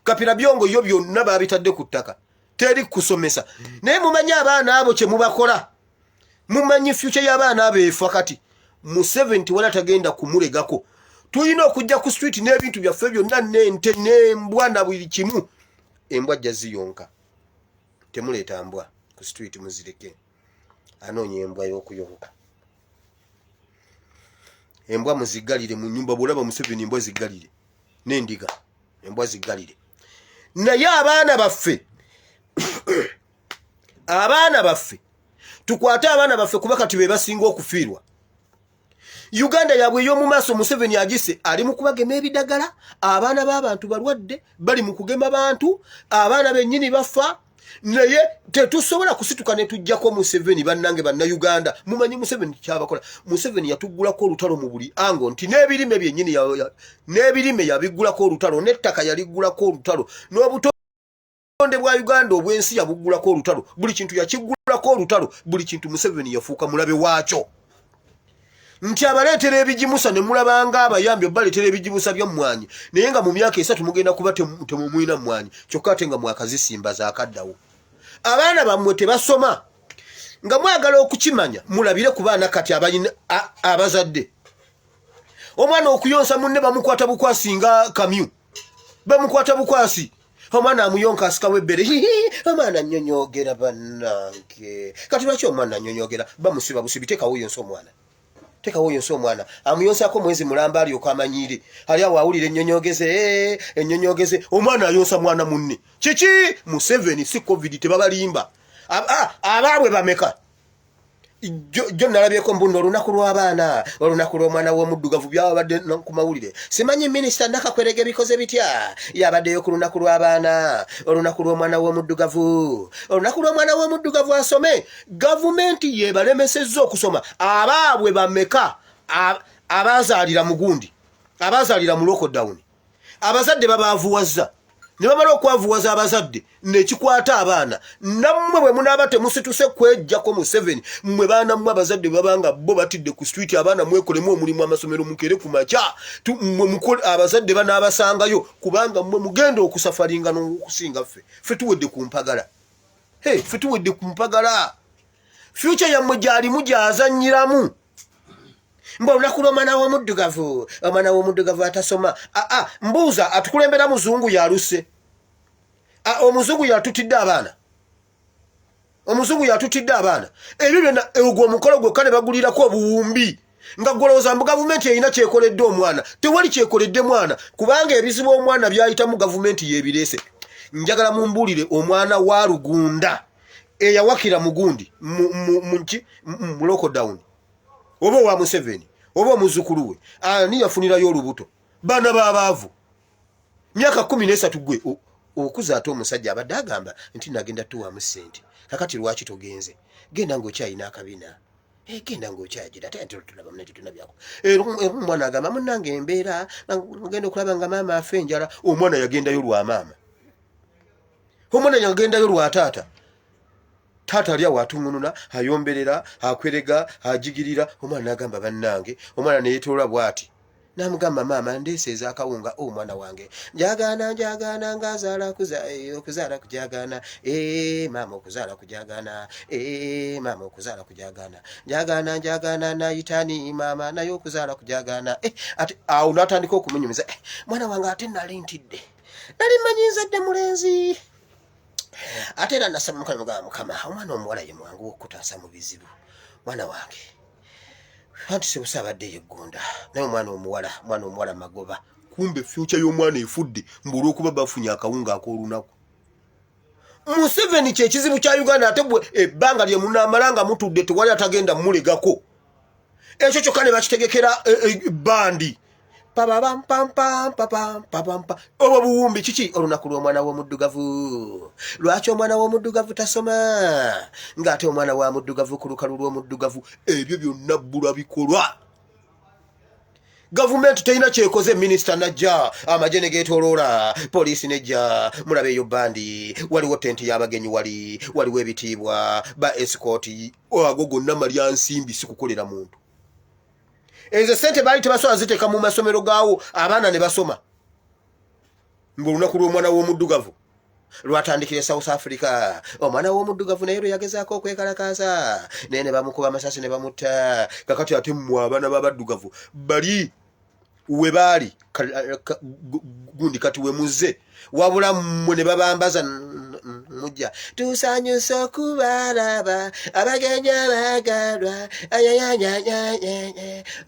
kapira byongo yo byonna babitadde ku ttaka teri kusomesa naye mumanyi abaana abo kye mubakola mumanyi future y'abaana abo efa kati mu 70 wala tagenda kumulegako tulina okujja ku street n'ebintu byaffe byonna n'ente n'embwa na buli kimu embwa jja ziyonka temuleeta mbwa ku street muzireke anoonya embwa y'okuyonka embwa muzigalire mu nyumba bwolaba mu 7 embwa zigalire n'endiga embwa zigalire naye abaana baffe tukwate abaana baffe kuba kati be basinga okufiirwa Uganda yabwe y'omu maaso Museveni agise ali mu kubagema ebidagala abaana b'abantu balwadde bali mu kugema bantu abaana bennyini bafa naye tetusobola kusituka ne tujjako Museveni bannange banna Uganda mumanyi Museveni kyabakola Museveni yatuggulako olutalo mu buli ango nti n'ebirime byennyini n'ebirime yabiggulako olutalo n'ettaka yaliggulako olutalo n'obutonde bwa Uganda obwensi yabuggulako olutalo buli kintu yakiggulako olutalo buli kintu Museveni yafuuka mulabe waakyo nti abaleetera ebijimusa ne mulabanga abayambi obaleetera ebijimusa bya mmwanyi naye nga mu myaka 3 mugenda kuba temumwina mmwanyi kyokka ate nga mwakazisimba zaakaddawo abaana bammwe tebasoma nga mwagala okukimanya mulabire ku baana kati abalina abazadde omwana okuyonsa munne bamukwata bukwasi nga kamyu bamukwata bukwasi omwana amuyonka asikawo ebbere omwana nnyonyogera bannange kati lwaki omwana nnyonyogera bamusiba busibi tekawo yonsa omwana tekawo yonsa omwana amuyonsako mwezi mulamba alyoka amanyire ali awo awulira ennyonyogeze omwana ayonsa mwana munne kiki Museveni si covid tebabalimba abaabwe bameka jo nalabyeko mbuno olunaku lw'abaana olunaku lw'omwana w'omuddugavu byabadde ku mawulire simanyi minisita Nakakwerege bikoze bitya yabaddeyo ku lunaku lw'abaana olunaku lw'omwana w'omuddugavu asome gavumenti yebalemesezza okusoma abaabwe bameka abazaalira mugundi abazaalira mu lockdown abazadde babaavuwazza ne bamala okwavuwaza abazadde nekikwata abaana nammwe bwe munaaba temusituse kwejjako Museveni mmwe baana mmwe abazadde babanga bo batidde ku street abaana mwekolemu omulimu amasomero mukere ku makya abazadde banaabasangayo kubanga mmwe mugenda okusafalinga n'okusinga ffe tuwedde ku mpagala ffe tuwedde ku mpagala future yammwe gyalimu gyazannyiramu mba olunaku lw'omwana w'omuddugavu atasoma mbuuza atukulembera muzungu yaluse omuzungu yatutidde abaana omuzungu yatutidde abaana ebyo byonna ogwo omukolo gwokka ne bagulirako obuwumbi nga golowooza mu gavumenti erina kyekoledde omwana tewali kyekoledde mwana kubanga ebizibu omwana byayitamu gavumenti yebireese njagala mumbuulire omwana wa Lugunda eyawakira mugundi mu lockdown oba wa Museveni oba omuzukulu we ani yafunirayo olubuto baana b'abaavu myaka 13 gwe okuza ate omusajja abadde agamba nti nagenda tuwamu ssente kakati lwaki togenze genda ng'okyayina akabina genda ng'okyagira ate tulaba muneti tunabyako omwana agamba munnange embeera ngenda okulaba nga maama afa enjala omwana yagendayo lwa maama omwana yagendayo lwa taata taata ali awo atungununa ayomberera akwerega ajigirira omwana n'agamba bannange omwana ne yeetoola bw'ati namugamba maama ndeeseeza akawunga omwana wange njagaana ng'azaala okuzaala kujagaana maama okuzaala kujagaana maama okuzaala kujagaana njagaana nayitani maama naye okuzaala kujagaana ate awo n'atandika okumunyumiza mwana wange ate nali ntidde nali mmanyi nzadde mulenzi ate era nasaba mukama omwana omuwala ye mwangu okutaasa mu bizibu mwana wange anti sebusa abadde yeggonda naye omwana omuwala magoba kumbe future y'omwana efudde mbulu okuba bafunye akawunga ak'olunaku Museveni kyekizibu kya Uganda ate bwe ebbanga lye munaamalanga mutudde tewali atagenda mulegako ekyo kyokka ne bakitegekera bandi obo buwumbi kiki olunaku lw'omwana w'omuddugavu lwaki omwana w'omuddugavu tasoma ng'ate omwana wa muddugavu ku lukalu lw'omuddugavu ebyo byonna bbula bikolwa gavumenti terina kyekoze minisita najja amagye ne geetooloola poliisi nejja mulaba eyo bandi waliwo tenti y'abagenyi waliwo ebitiibwa ba esikooti ago gonna malya nsimbi si kukolera muntu ezo sente baali tebasobola ziteeka mu masomero gaawo abaana ne basoma ng'olunaku lw'omwana w'omuddugavu lwatandikira South Africa omwana w'omuddugavu naye lwe yagezaako okwekalakaasa naye ne bamukuba amasasi ne bamutta kakati ate mmwe abaana b'abaddugavu bali we baali gundi kati we muzze wabula mmwe ne babambaza mujja tusanyuse okubalaba abagenyi abagalwa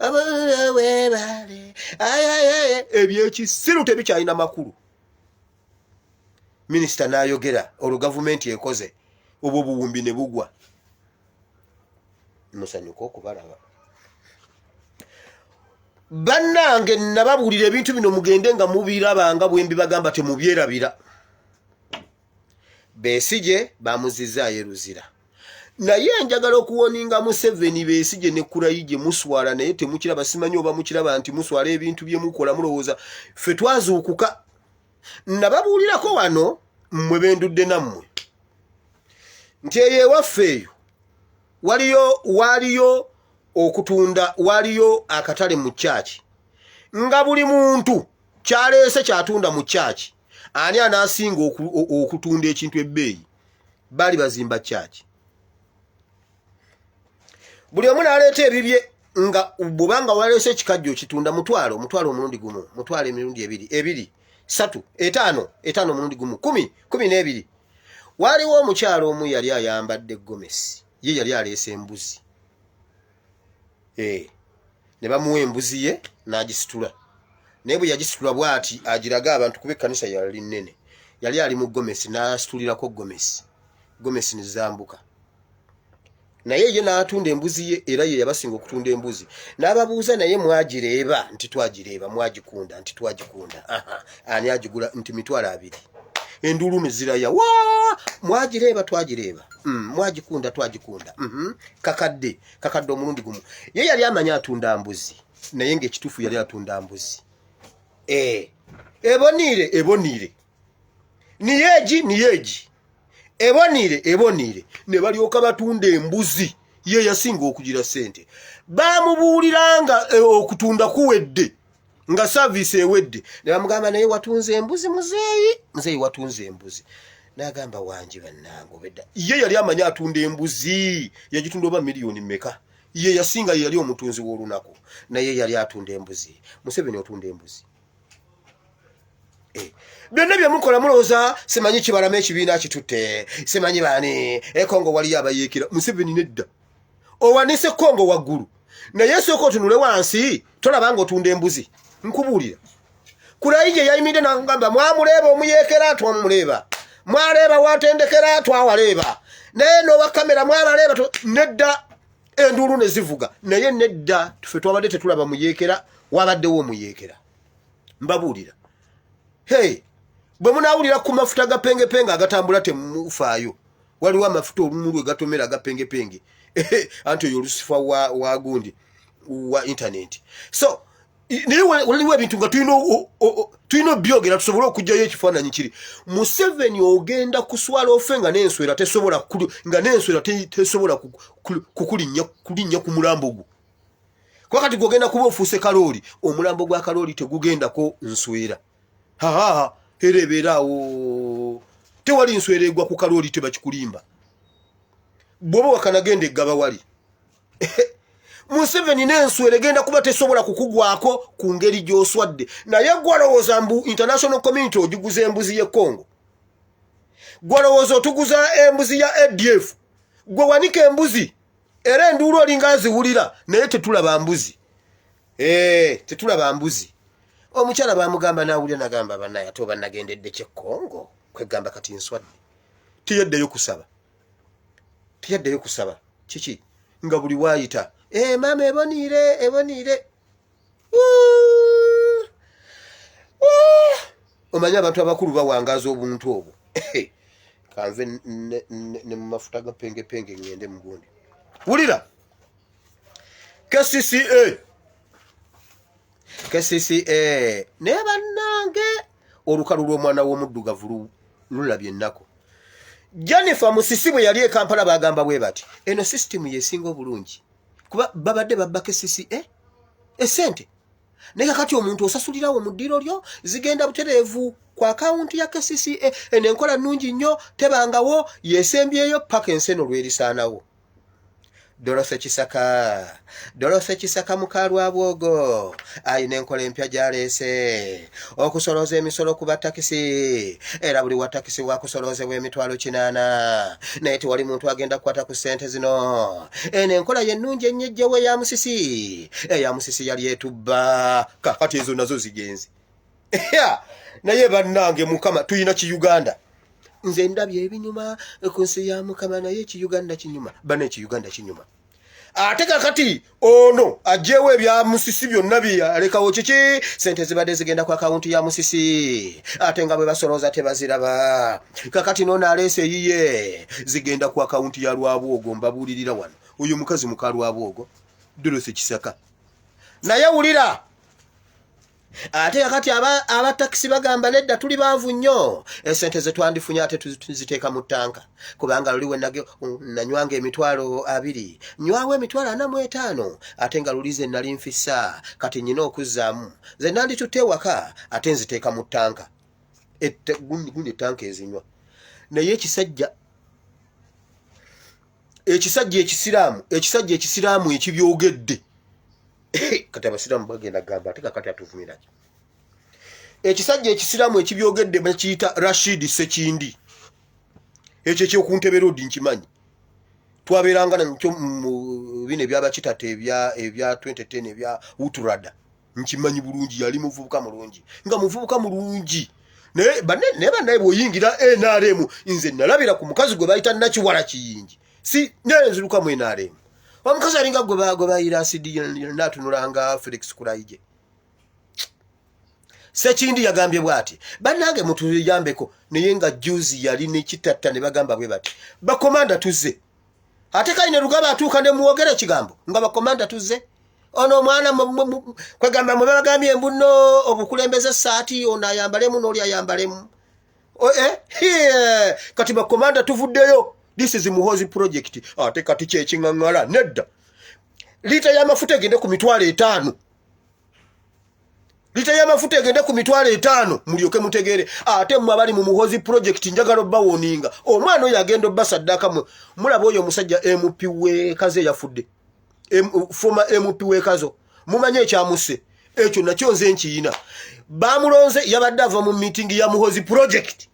omulo webale ebyekisiru tebikyalina makulu minisita n'ayogera olwo gavumenti ekoze obwo buwumbi ne bugwa musanyuka okubalaba bannange nababuulira ebintu bino mugende nga mubirabanga bwe mbibagamba temubyerabira Besigye bamuzizaayo Luzira naye njagala okuwoninga Museveni Besigye ne Kurayije muswala naye temukiraba simanyi oba mukiraba nti muswala ebintu bye mukola mulowooza ffe twazuukuka nababuulirako wano mmwe bendudde nammwe nti eyo ewaffe eyo waliyo okutunda waliyo akatale mu kyaki nga buli muntu kyaleese kyatunda mu kyaki ani anasinga okutunda ekintu ebbeeyi bali bazimba kyaki buli omu n'aleeta ebibye nga bw'obanga waleese ekikajjo kitunda mutwalo omulundi gumu mutwalo emirundi ebiri 3 5 omulundi gumu 10 waliwo omukyalo omu yali ayambadde gomesi ye yali aleese embuzi ne bamuwa embuzi ye n'agisitula naye bwe yagisitula bw'ati agiraga abantu kuba ekkanisa yali nnene yali ali mu gomesi n'asitulirako gomesi nizambuka naye ye n'atunda embuzi ye era ye yabasinga okutunda embuzi n'ababuuza naye mwagireeba nti twagireeba mwagikunda nti twagikunda ani agigula nti $200 endulu ne ziraya mwagireeba twagireeba mwagikunda twagikunda kakadde omulundi gumu ye yali amanya atunda mbuzi naye ng'ekituufu yali atunda mbuzi eboniire niyeegi eboniire ne balyoka batunda embuzi ye yasinga okugira ssente bamubuuliranga okutunda kuwedde nga service ewedde ne bamugamba naye watunze embuzi muzeeyi watunze embuzi n'agamba wangi bannange obedda ye yali amanya atunda embuzi yagitunda oba miliyoni mmeka ye yasinga yali omutunzi w'olunaku naye yali atunda embuzi Museveni otunda embuzi byonna bye mukola mulowooza simanyi kibalama ekibiina kitutte simanyi baani Kongo waliyo abayeekera Museveni nedda owanise Kongo waggulu naye sooka otunule wansi tolaba ng'otunda embuzi nkubuulira Kulaije yayimidde n'agamba mwamuleeba omuyeekera twamuleeba mwaleeba watendekera twawaleeba naye n'owa kamera mwabaleeba nedda enduulu ne zivuga naye nedda tufe twabadde tetulaba muyeekera wabaddewo omuyeekera mbabuulira hey bwe munaawulira ku mafuta gapengepenge agatambula temufaayo waliwo amafuta olumu lwe gatomera agapengepenge anti oyo olusifa wa gundi wa internet so niwe waliwo ebintu nga tulina byogera tusobole okujjayo ekifaananyi kiri Museveni ogenda kuswala ofenga n'enswera tesobola kulinnya ku mulambo gwo kwa kati gogenda kuba ofuuse kalooli omulambo gwa kalooli tegugendako nswera era ebeeraawo tewali nswera egwa ku kalooli tebakikulimba bw'oba wakanagenda eggaba wali Museveni n'enswera egenda kuba tesobola kukugwako ku ngeri gy'oswadde naye gwalowooza mbu international community ogiguza embuzi y'e Congo gwalowooza otuguza embuzi ya ADF gwe wanika embuzi era enduulu olinga aziwulira naye tetulaba mbuzi tetulaba mbuzi omukyala bamugamba n'awulira nagamba bannaye ate oba nagendedde ky'e Congo kwegamba kati nswadde teyaddayo kusaba kiki nga buli waayita mama eboniire omanyi abantu abakulu bawangaaza obuntu obwo kanve ne mu mafuta gapengepenge ngende mu gundi wulira KCCA naye bannange olukalu lw'omwana w'omuddugavu lulabye ennaku Jennifer Musisi bwe yali e Kampala bagamba bwe bati eno system yesinga obulungi kuba babadde babba KCCA esente naye kakati omuntu osasulirawo mu ddiro lyo zigenda butereevu ku akawunti ya KCCA eno enkola nnungi nnyo tebangawo yeesembyeyo paka enseno lwerisaanawo Dorothy Kisaka mukalwa bwogo ayina enkola empya gyaleese okusoloza emisolo ku batakisi era buli wa takisi wakusolozebwa emitwalo 8 naye tewali muntu agenda kukwata ku ssente zino eno enkola yennungi ennyejjewo eya Musisi yali etubba kakati ezo nazo zigenzi naye bannange mukama tuyina Kiyuganda nze ndabye ebinyuma ku nsi ya mukama naye Kiyuganda kinyuma bane Kiyuganda kinyuma ate kakati ono ajewe ebya Musisi byonna byalekawo kiki sente zibadde zigenda ku akawunti ya Musisi ate nga bwe basoloza tebaziraba kakati nona alese yiye zigenda ku akawunti ya Lwabwogo mbabuulirira wano uyu mukazi mukalwabwogo Dorothy Kisaka naye wulira ate kakati aba taxi bagamba nedda tuli baavu nnyo esente ze twandifunye ate tuziteeka mu ttanka kubanga luliwe nanywanga emitwalo 2 nywawe emitwalo 45 ate nga lulize nali nfissa kati nyina okuzzaamu ze nanditutte ewaka ate nziteeka mu ttanka gundi ttanka ezinywa naye ekisajja ekisiraamu ekibyogedde kati abasiraamu bagenda gamba ate kakati atuvumira ekisajja ekisiraamu ekibyogedde bakiyita Rashid Sekindi ekyo ekyokuntebe road nkimanyi twabeeranga nakyo mu bino ebyabakitate ebya 2010 ebya Uturada nkimanyi bulungi yali muvubuka mulungi nga muvubuka mulungi naye bannaye bw'oyingira NRM nze nalabira ku mukazi gwe bayita Nakiwala Kiyingi si nenziruka mu NRM omukazi alinga gwe bayira asidi natunulanga Felix Kulaije Sekindi yagambye bwati bannange mutuyambeko naye nga juzi yali nekitatta ne bagamba bwe bati bakomanda tuzze ate kaine Rugaba atuuka ne muwogera kigambo nga bakomanda tuzze ono mwana kwegamba mwe bagambye mbuno obukulembeze saati ono ayambalemu n'oli ayambalemu kati bakomanda tuvuddeyo. This is Muhozi project. Ate kati kyekingangala nedda. Lita ya mafuta egende ku mitwalo 5. Lita ya mafuta egende ku mitwalo 5 mulyoke mutegere. Ate mwabali mu Muhozi project njagalo bawoninga. Omwana oyo agendo basaddaka mulabo oyo musajja MP we kaze yafudde. Former MP we kazo. Mumanye ekyamuse. ekyo nakyo nze nkiyina bamulonze yabadde ava mu meeting ya Muhozi project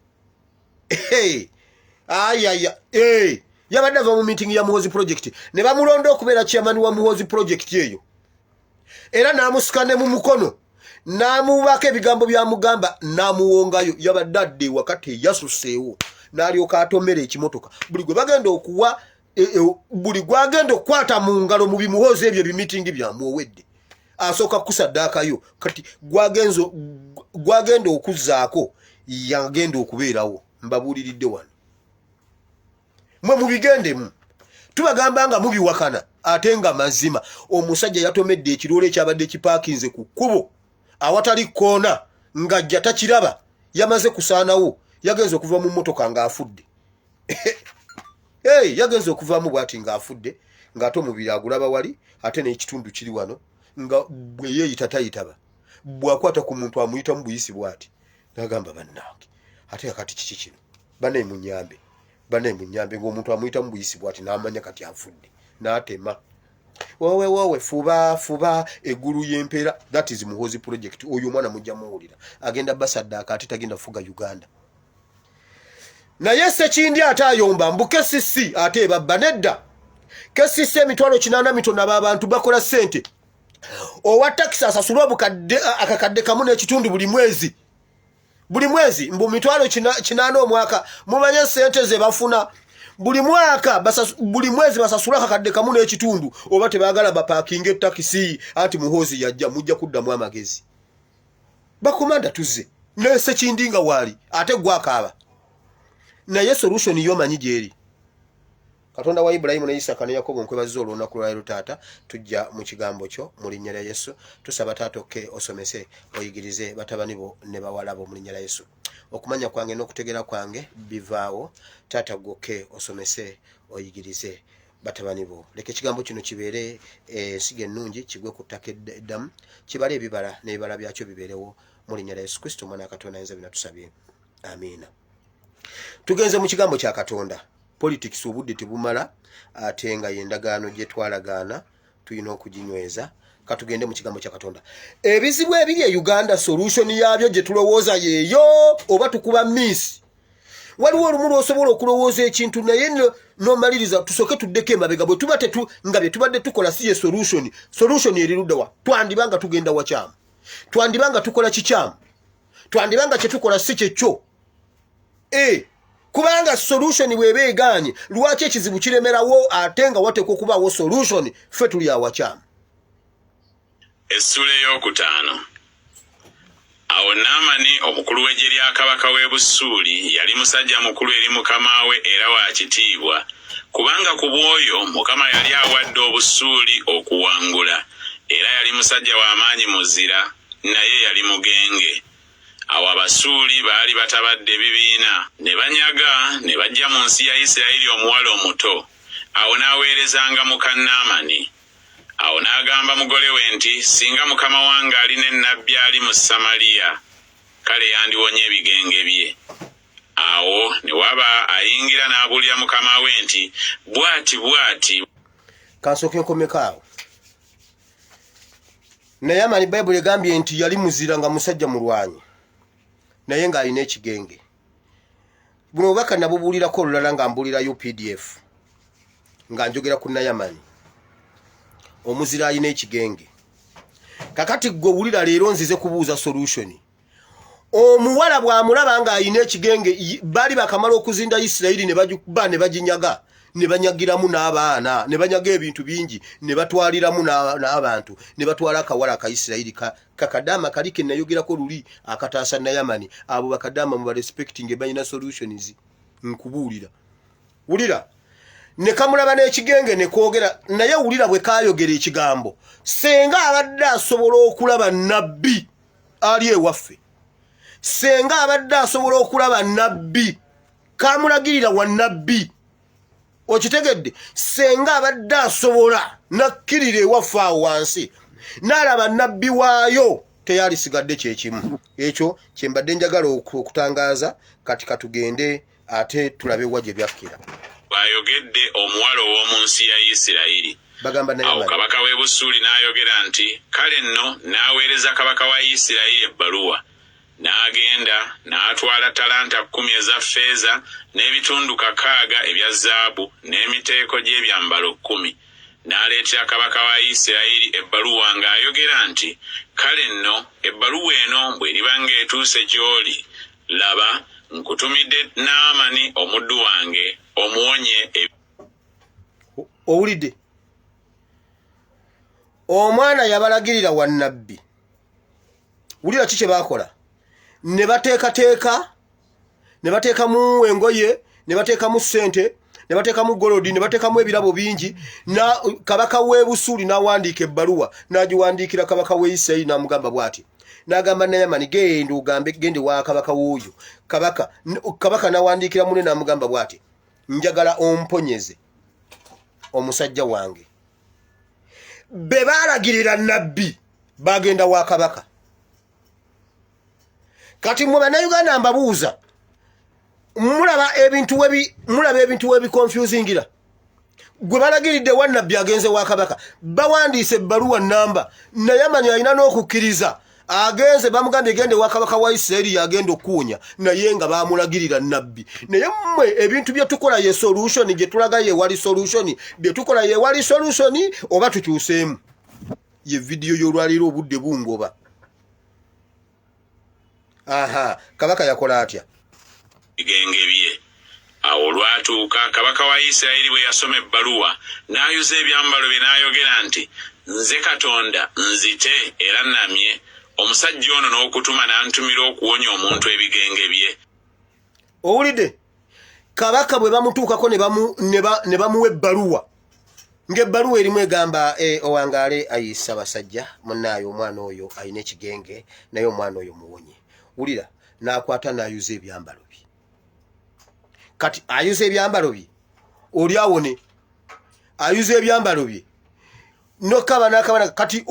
yabadde ava mu meeting ya Muhozi project ne bamulonda okubeera chairman wa Muhozi project eyo era namusikane mu mukono namubaka ebigambo bya mugamba namuwongayo yabadde adde wakati yasuseewo n'alyoka atomera ekimotoka buli gwe bagenda okuwa buli gwagenda okukwata mu ngalo mu bimuhozi ebyo bimitingi byamuwedde asooka kusaddaakayo kati gwagenda okuzzaako yagenda okubeerawo mbabuuliridde wano mwe mubigendemu tubagamba nga mubiwakana ate nga mazima omusajja yatomedde ekiroole ekyabadde kipaakinze ku kkubo awatali koona ng'ajja takiraba yamaze kusaanawo yagenze okuva mu mmotoka ng'afudde yagenze okuvaamu bw'ati ng'afudde ng'ate omubiri agulaba wali ate n'ekitundu kiri wano nga bwe yeeyita tayitaba bw'akwata ku muntu amuyitamu buyisi bw'ati n'agamba bannange ate akati kiki kino bane munyambe ng'omuntu amuyitamu buyisi bw'ati n'amanya kati afudde n'atema wowe fuba eggulu y'empeera that is Muhozi project oyo omwana mujja muwulira agenda basaddaaka ate tagenda fuga Uganda naye Sekindi ate ayomba mbuke sisi ate ebabba nedda kesisi emitwalo 80 mitono abantu bakola ssente owa taxi asasulwa akakadde kamu n'ekitundu buli mwezi mbu mitwalo 80 omwaka mumanye ssente ze bafuna buli mwezi basasula akakadde kamu n'ekitundu oba tebaagala bapaakinga takisi anti Muhozi yajja mujja kuddamu amagezi bakomanda tuzze ne Sekindi nga waali ate gwakaaba naye solution yomanyi gyeri Katonda wa Ibrahimu ne Isaka ne Yakobo nkwebaziza olunaku lwa leero taata tujja mu kigambo kyo mu linnya lya Yesu tusaba taata okke osomese oyigirize batabani bo ne bawala bo mu linnya lya Yesu okumanya kwange n'okutegera kwange bivaawo taata gwokke osomese oyigirize batabani bo leka ekigambo kino kibeere ensigo ennungi kigwe ku ttaka eddamu kibale ebibala n'ebibala byakyo bibeerewo mu linnya lya Yesu Kristo omwana wa Katonda ayinza bina tusabye amiina tugenze mu kigambo kya Katonda politics obudde tebumala ate nga yendagaano gye twalagaana tuyina okuginyweza katugende mu kigambo kya Katonda ebizibu ebiri e Uganda solution yabyo gye tulowooza yeeyo oba tukuba miss waliwo olumu osobola okulowooza ekintu naye nomaliriza tusoke tuddeko emabega bwe tuba nga bye tubadde tukola si ye solution eri luddawa twandibanga tugenda wakyamu twandibanga tukola kikyamu twandibanga kye tukola si kyekyo kubanga solution bweba eganye lwaki ekizibu kiremerawo ate nga wateekwa okubaawo solution ffe tuli awakyamu essula ey'okutaano awo Naamani omukulu w'eggye lya kabaka w'e Busuuli yali musajja mukulu eri mukama we era wa kitiibwa kubanga ku bw'oyo mukama yali awadde Obusuuli okuwangula era yali musajja w'amaanyi muzira naye yali mugenge awo Abasuuli baali batabadde bibiina ne banyaga ne bajja mu nsi ya Isirayiri omuwala omuto awo n'aweerezanga muka Naamani awo n'agamba mugole we nti singa mukama wange alina ennabbi ali mu Samaliya kale yandiwonye ebigenge bye awo ne waba ayingira n'abuulira mukama we nti bw'ati kansooke nkomekaawo Naamani Bayibuli egambye nti yali muzira nga musajja mulwanyi naye ng'alina ekigenge buno obubaka nabubuulirako olulala nga mbuulirayo PDF nga njogera ku Naamani omuzira alina ekigenge kakati gwe wulira leero nzize kubuuza solution omuwala bw'amulaba nga alina ekigenge bali bakamala okuzinda Isirayiri ne bajukuba ne baginyaga ne banyagiramu n'abaana ne banyaga ebintu bingi ne batwaliramu n'abantu ne batwala akawala ka Isirayiri kakadama kali ke nayogerako luli akataasa Naamani abo bakadama mu respecting balina solutions nkubuulira wulira ne kamulaba n'ekigenge ne kwogera naye wulira bwe kaayogera ekigambo senga abadde asobola okulaba nabbi ali ewaffe senga abadde asobola okulaba nabbi kamulagirira wa nabbi okitegedde senga abadde asobola nakkirira ewaffe awo wansi n'alaba nabbi waayo teyali sigadde kyekimu ekyo kyembadde njagala okutangaaza kati katugende ate tulabe wa gye byakkira bw'ayogedde omuwala ow'omu nsi ya Isirayiri bagamba naye awo kabaka w'e Busuuli n'ayogera nti kale nno n'aweereza kabaka wa Isirayiri ebbaluwa n'agenda n'atwala talanta 10 eza ffeeza n'ebitundu 6 ebya zaabu n'emiteeko gy'ebyambalo 10 n'aleetera kabaka wa Isirayiri ebbaluwa ng'ayogera nti kale nno ebbaluwa eno bw'eriba ng'etuuse gy'oli laba nkutumidde Naamani omuddu wange omuwonye. Owulidde omwana yabalagirira wa nnabbi. Wulira kiki bakola? Ne bateekamu engoye, ne bateekamu ssente, ne bateekamu golodi, ne bateekamu ebirabo bingi. Na kabaka w'e Busuuli n'awandiika ebbaluwa n'agiwandiikira kabaka w'e Isirayiri n'amugamba bw'ati. N'agamba Naamani genda ugambe gende wa kabaka w'oyo. Kabaka n'awandiikira munne n'amugamba bw'ati. Njagala omponyeze omusajja wange. Be balagirira nnabbi bagenda wa kabaka. Kati mwe bannayuganda mbabuuza, mulaba ebintu webi confusingira. Gwe balagiridde wa nnabbi agenze wa kabaka. Bawandiise ebbaluwa nnamba. Naamani alina n'okukkiriza. Agenze bamugambye gende wa kabaka wa Isirayiri yagenda okuwunya naye nga bamulagirira nnabbi. Naye mmwe ebintu bye tukola ye solution gye tulaga ye wali solution. Bye tukola ye wali solution oba tukyuseemu. Ye video y'olwaliro obudde bungoba. Aha, kabaka yakola atya? Bigengebye. Awo lwatuuka kabaka wa Isirayiri bwe yasoma ebbaluwa n'ayuza ebyambalo bye n'ayogera nti nze Katonda nzite era nnamye. Omusajja ono n'okutuma n'antumira okuwonya omuntu ebigengebye. Owulidde? Kabaka bwe bamutuukako ne bamuwa ebbaluwa. Ng'ebbaluwa erimu egamba owangaale ayisa abasajja munnaayo omwana oyo alina ekigenge naye omwana oyo muwonye. Wulira n'akwata n'ayuza ebyambalo bye. Kati ayuza ebyambalo bye oli awone. Ayuza ebyambalo bye. Nokaba nakabana kati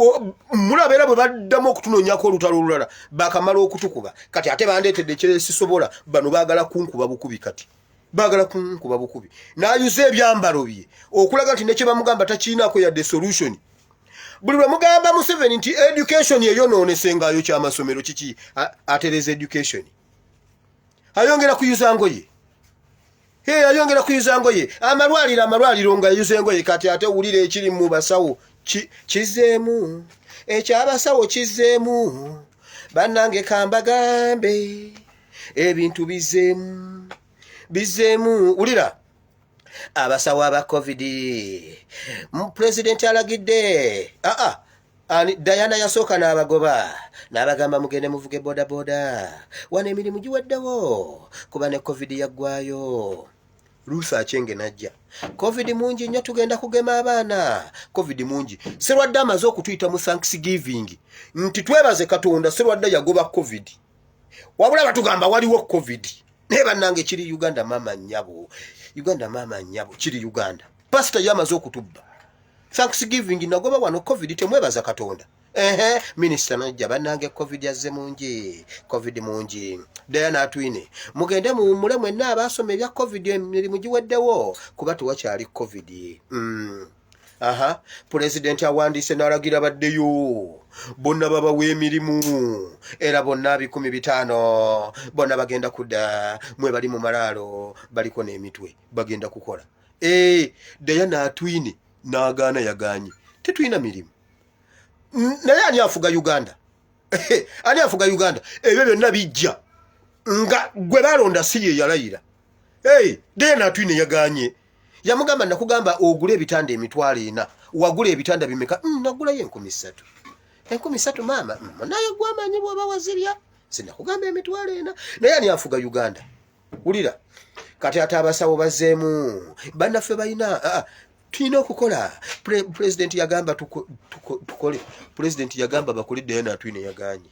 mulabeera bwe baddamu okutunoonyako olutalo olulala bakamala okutukuba. Kati ate bandeetedde kyesisobola bano baagala kunkuba bukubi kati. Baagala kunkuba bukubi. N'ayuza ebyambalo bye okulaga nti ne kye bamugamba takiinaako yadde solution. Buli lwe mugamba Museveni nti education eyonoonese ng'ayo ky'amasomero kiki atereza education. Ayongera kuyuza ngoye. Ayongera kuyuza ngoye. Amalwaliro ng'ayuza ngoye kati ate wulira ekiri mu basawo kizeemu. Ekyabasawo kizeemu. Bannange kambagambe ebintu bizeemu. Wulira abasawo aba COVID President alagidde Diana yasooka n'abagoba n'abagamba mugende muvuge boda wana emirimu giwaddewo kuba ne COVID yaggwayo. Lusa achenge najja COVID mungi nnyo tugenda kugema abaana. COVID mungi serwadde amaze okutuyita mu Thanksgiving nti twebaze Katonda serwadde yagoba COVID. Wabula batugamba waliwo COVID. Ne bannange kiri Uganda mama nnyabo. Kiri Uganda. Pastor yamaze okutubba. Thanksgiving nagoba wano COVID temwebaza Katonda. Minister najja bannange COVID yazze mungi. COVID mungi. Diana atwine. Mugende mu mulemu enna abasoma ebya COVID emirimu giweddewo kuba tuwakyali COVID. President awandiise n'alagira baddeyo. Bonna babawa emirimu. Era bonna 15,000. Bonna bagenda kudda. Mwe bali mu malaalo. Baliko n'emitwe. Bagenda kukola. Diana atwine. N'agaana yaganye. Tetulina mirimu. Naye ani afuga Uganda? Ani afuga Uganda? Ebyo byonna bijja. Nga gwe balonda si ye yalayira. Diana atwine yaganye. Yamugamba nakugamba ogule ebitanda emitwalo 4. Wagula ebitanda bimeka? Nagulayo 13,000. 13,000 mama. Naye gwamanyi bw'oba wazirya. Sinakugamba emitwalo 4. Naye ani afuga Uganda? Wulira. Kati ate abasawo bazzeemu. Bannaffe balina tulina okukola. President yagamba tukole. President yagamba bakole Diana atwine yaganye.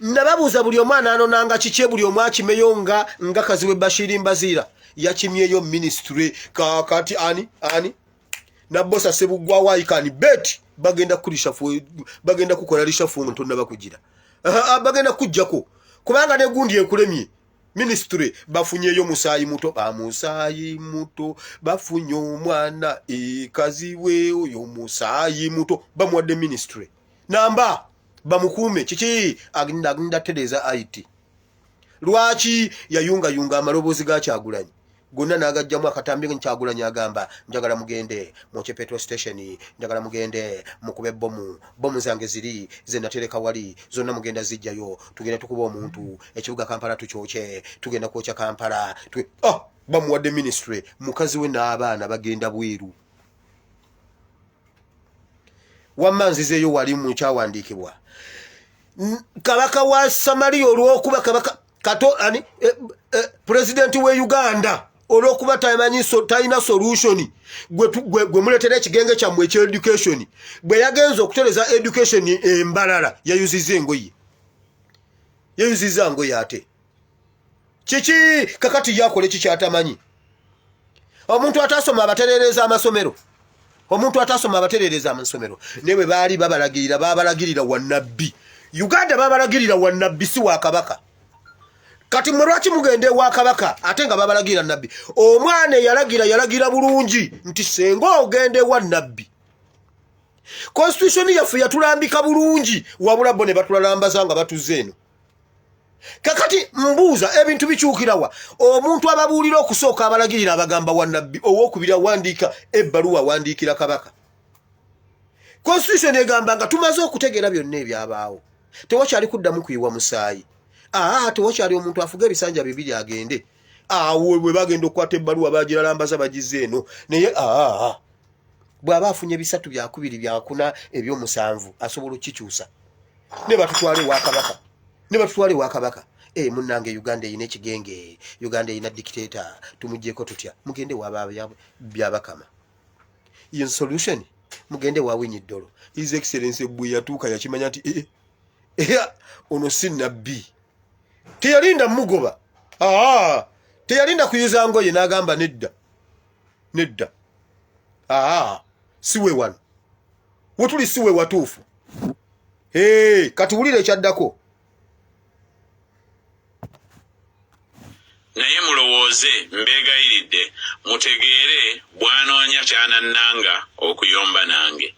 Nababuuza buli omwana anonanga kiki buli omwa kimeyo nga kaziwe Bashiri Mbazira yakimyeyo ministry kakati ani nabosa sebugwa waikani bet bagenda kulishafu bagenda kukola lishafu ntonna bakugira bagenda kujjako kubanga ne gundi ekulemye ministry bafunyeyo musaayi muto bamusaayi muto bafunye omwana ekaziwe oyo musaayi muto bamuwadde ministry namba bamukuume kiki agenda tereza IT lwaki yayunga amaloboozi ga Kyagulanyi gonna n'agajjamu akatambi Kyagulanyi agamba njagala mugende mu petrol station njagala mugende mukube bomu zange ziri ze natereka wali zonna mugenda zijjayo tugenda tukuba omuntu ekibuga Kampala tukyoche tugenda kwokya Kampala bamuwadde ministry mukazi we n'abaana bagenda bweru wamanzizeeyo wali mu kyawandiikibwa kabaka wa Samaria olw'okuba kabaka president we Uganda olw'okuba talina solution gwe muletera ekigenge kyammwe ekya education bwe yagenza okutereza education embalala yayuziza ngoye ate kiki kakati yakole kikyatamanyi omuntu atasoma abaterereza amasomero newe baali babalagirira wannabbi Uganda babalagirira wannabbi si wa kabaka kati mwerwaki mugende wa kabaka ate nga babalagira nabbi omwana yalagira bulungi nti senga ogende wa nabbi constitution yaffe yatulambika bulungi wabula bo ne batulalambaza nga batuze eno kakati mbuuza ebintu bikyukirawa omuntu ababuulira okusooka abalagirira abagamba wa nabbi owokubira wandiika ebbaluwa wandiikira kabaka constitution egamba nga tumaze okutegeera byonna ebyabaawo tewakyali kuddamu kuyiwa musaayi tewakyali omuntu afuga ebisanja bibiri agende bwe bagenda okukwata ebbaluwa bagiralambaza bagize eno naye bw'aba afunye bisatu byakubiri byakuna ebyomusanvu asobola okukikyusa ne batutwale wa kabaka munnange Uganda eyina ekigenge Uganda eyina dictator tumuggyeko tutya mugende waba byabakama in solution mugende wawinyi ddolo his excellency bwe yatuuka yakimanya nti ono si nabbi teyalinda mugoba teyalinda kuyuza ngoye n'agamba nedda siwe wano wetuli siwe watuufu kati wulire ekyaddako naye mulowooze mbeegayiridde mutegeere bwanoonya kyanannanga okuyomba nange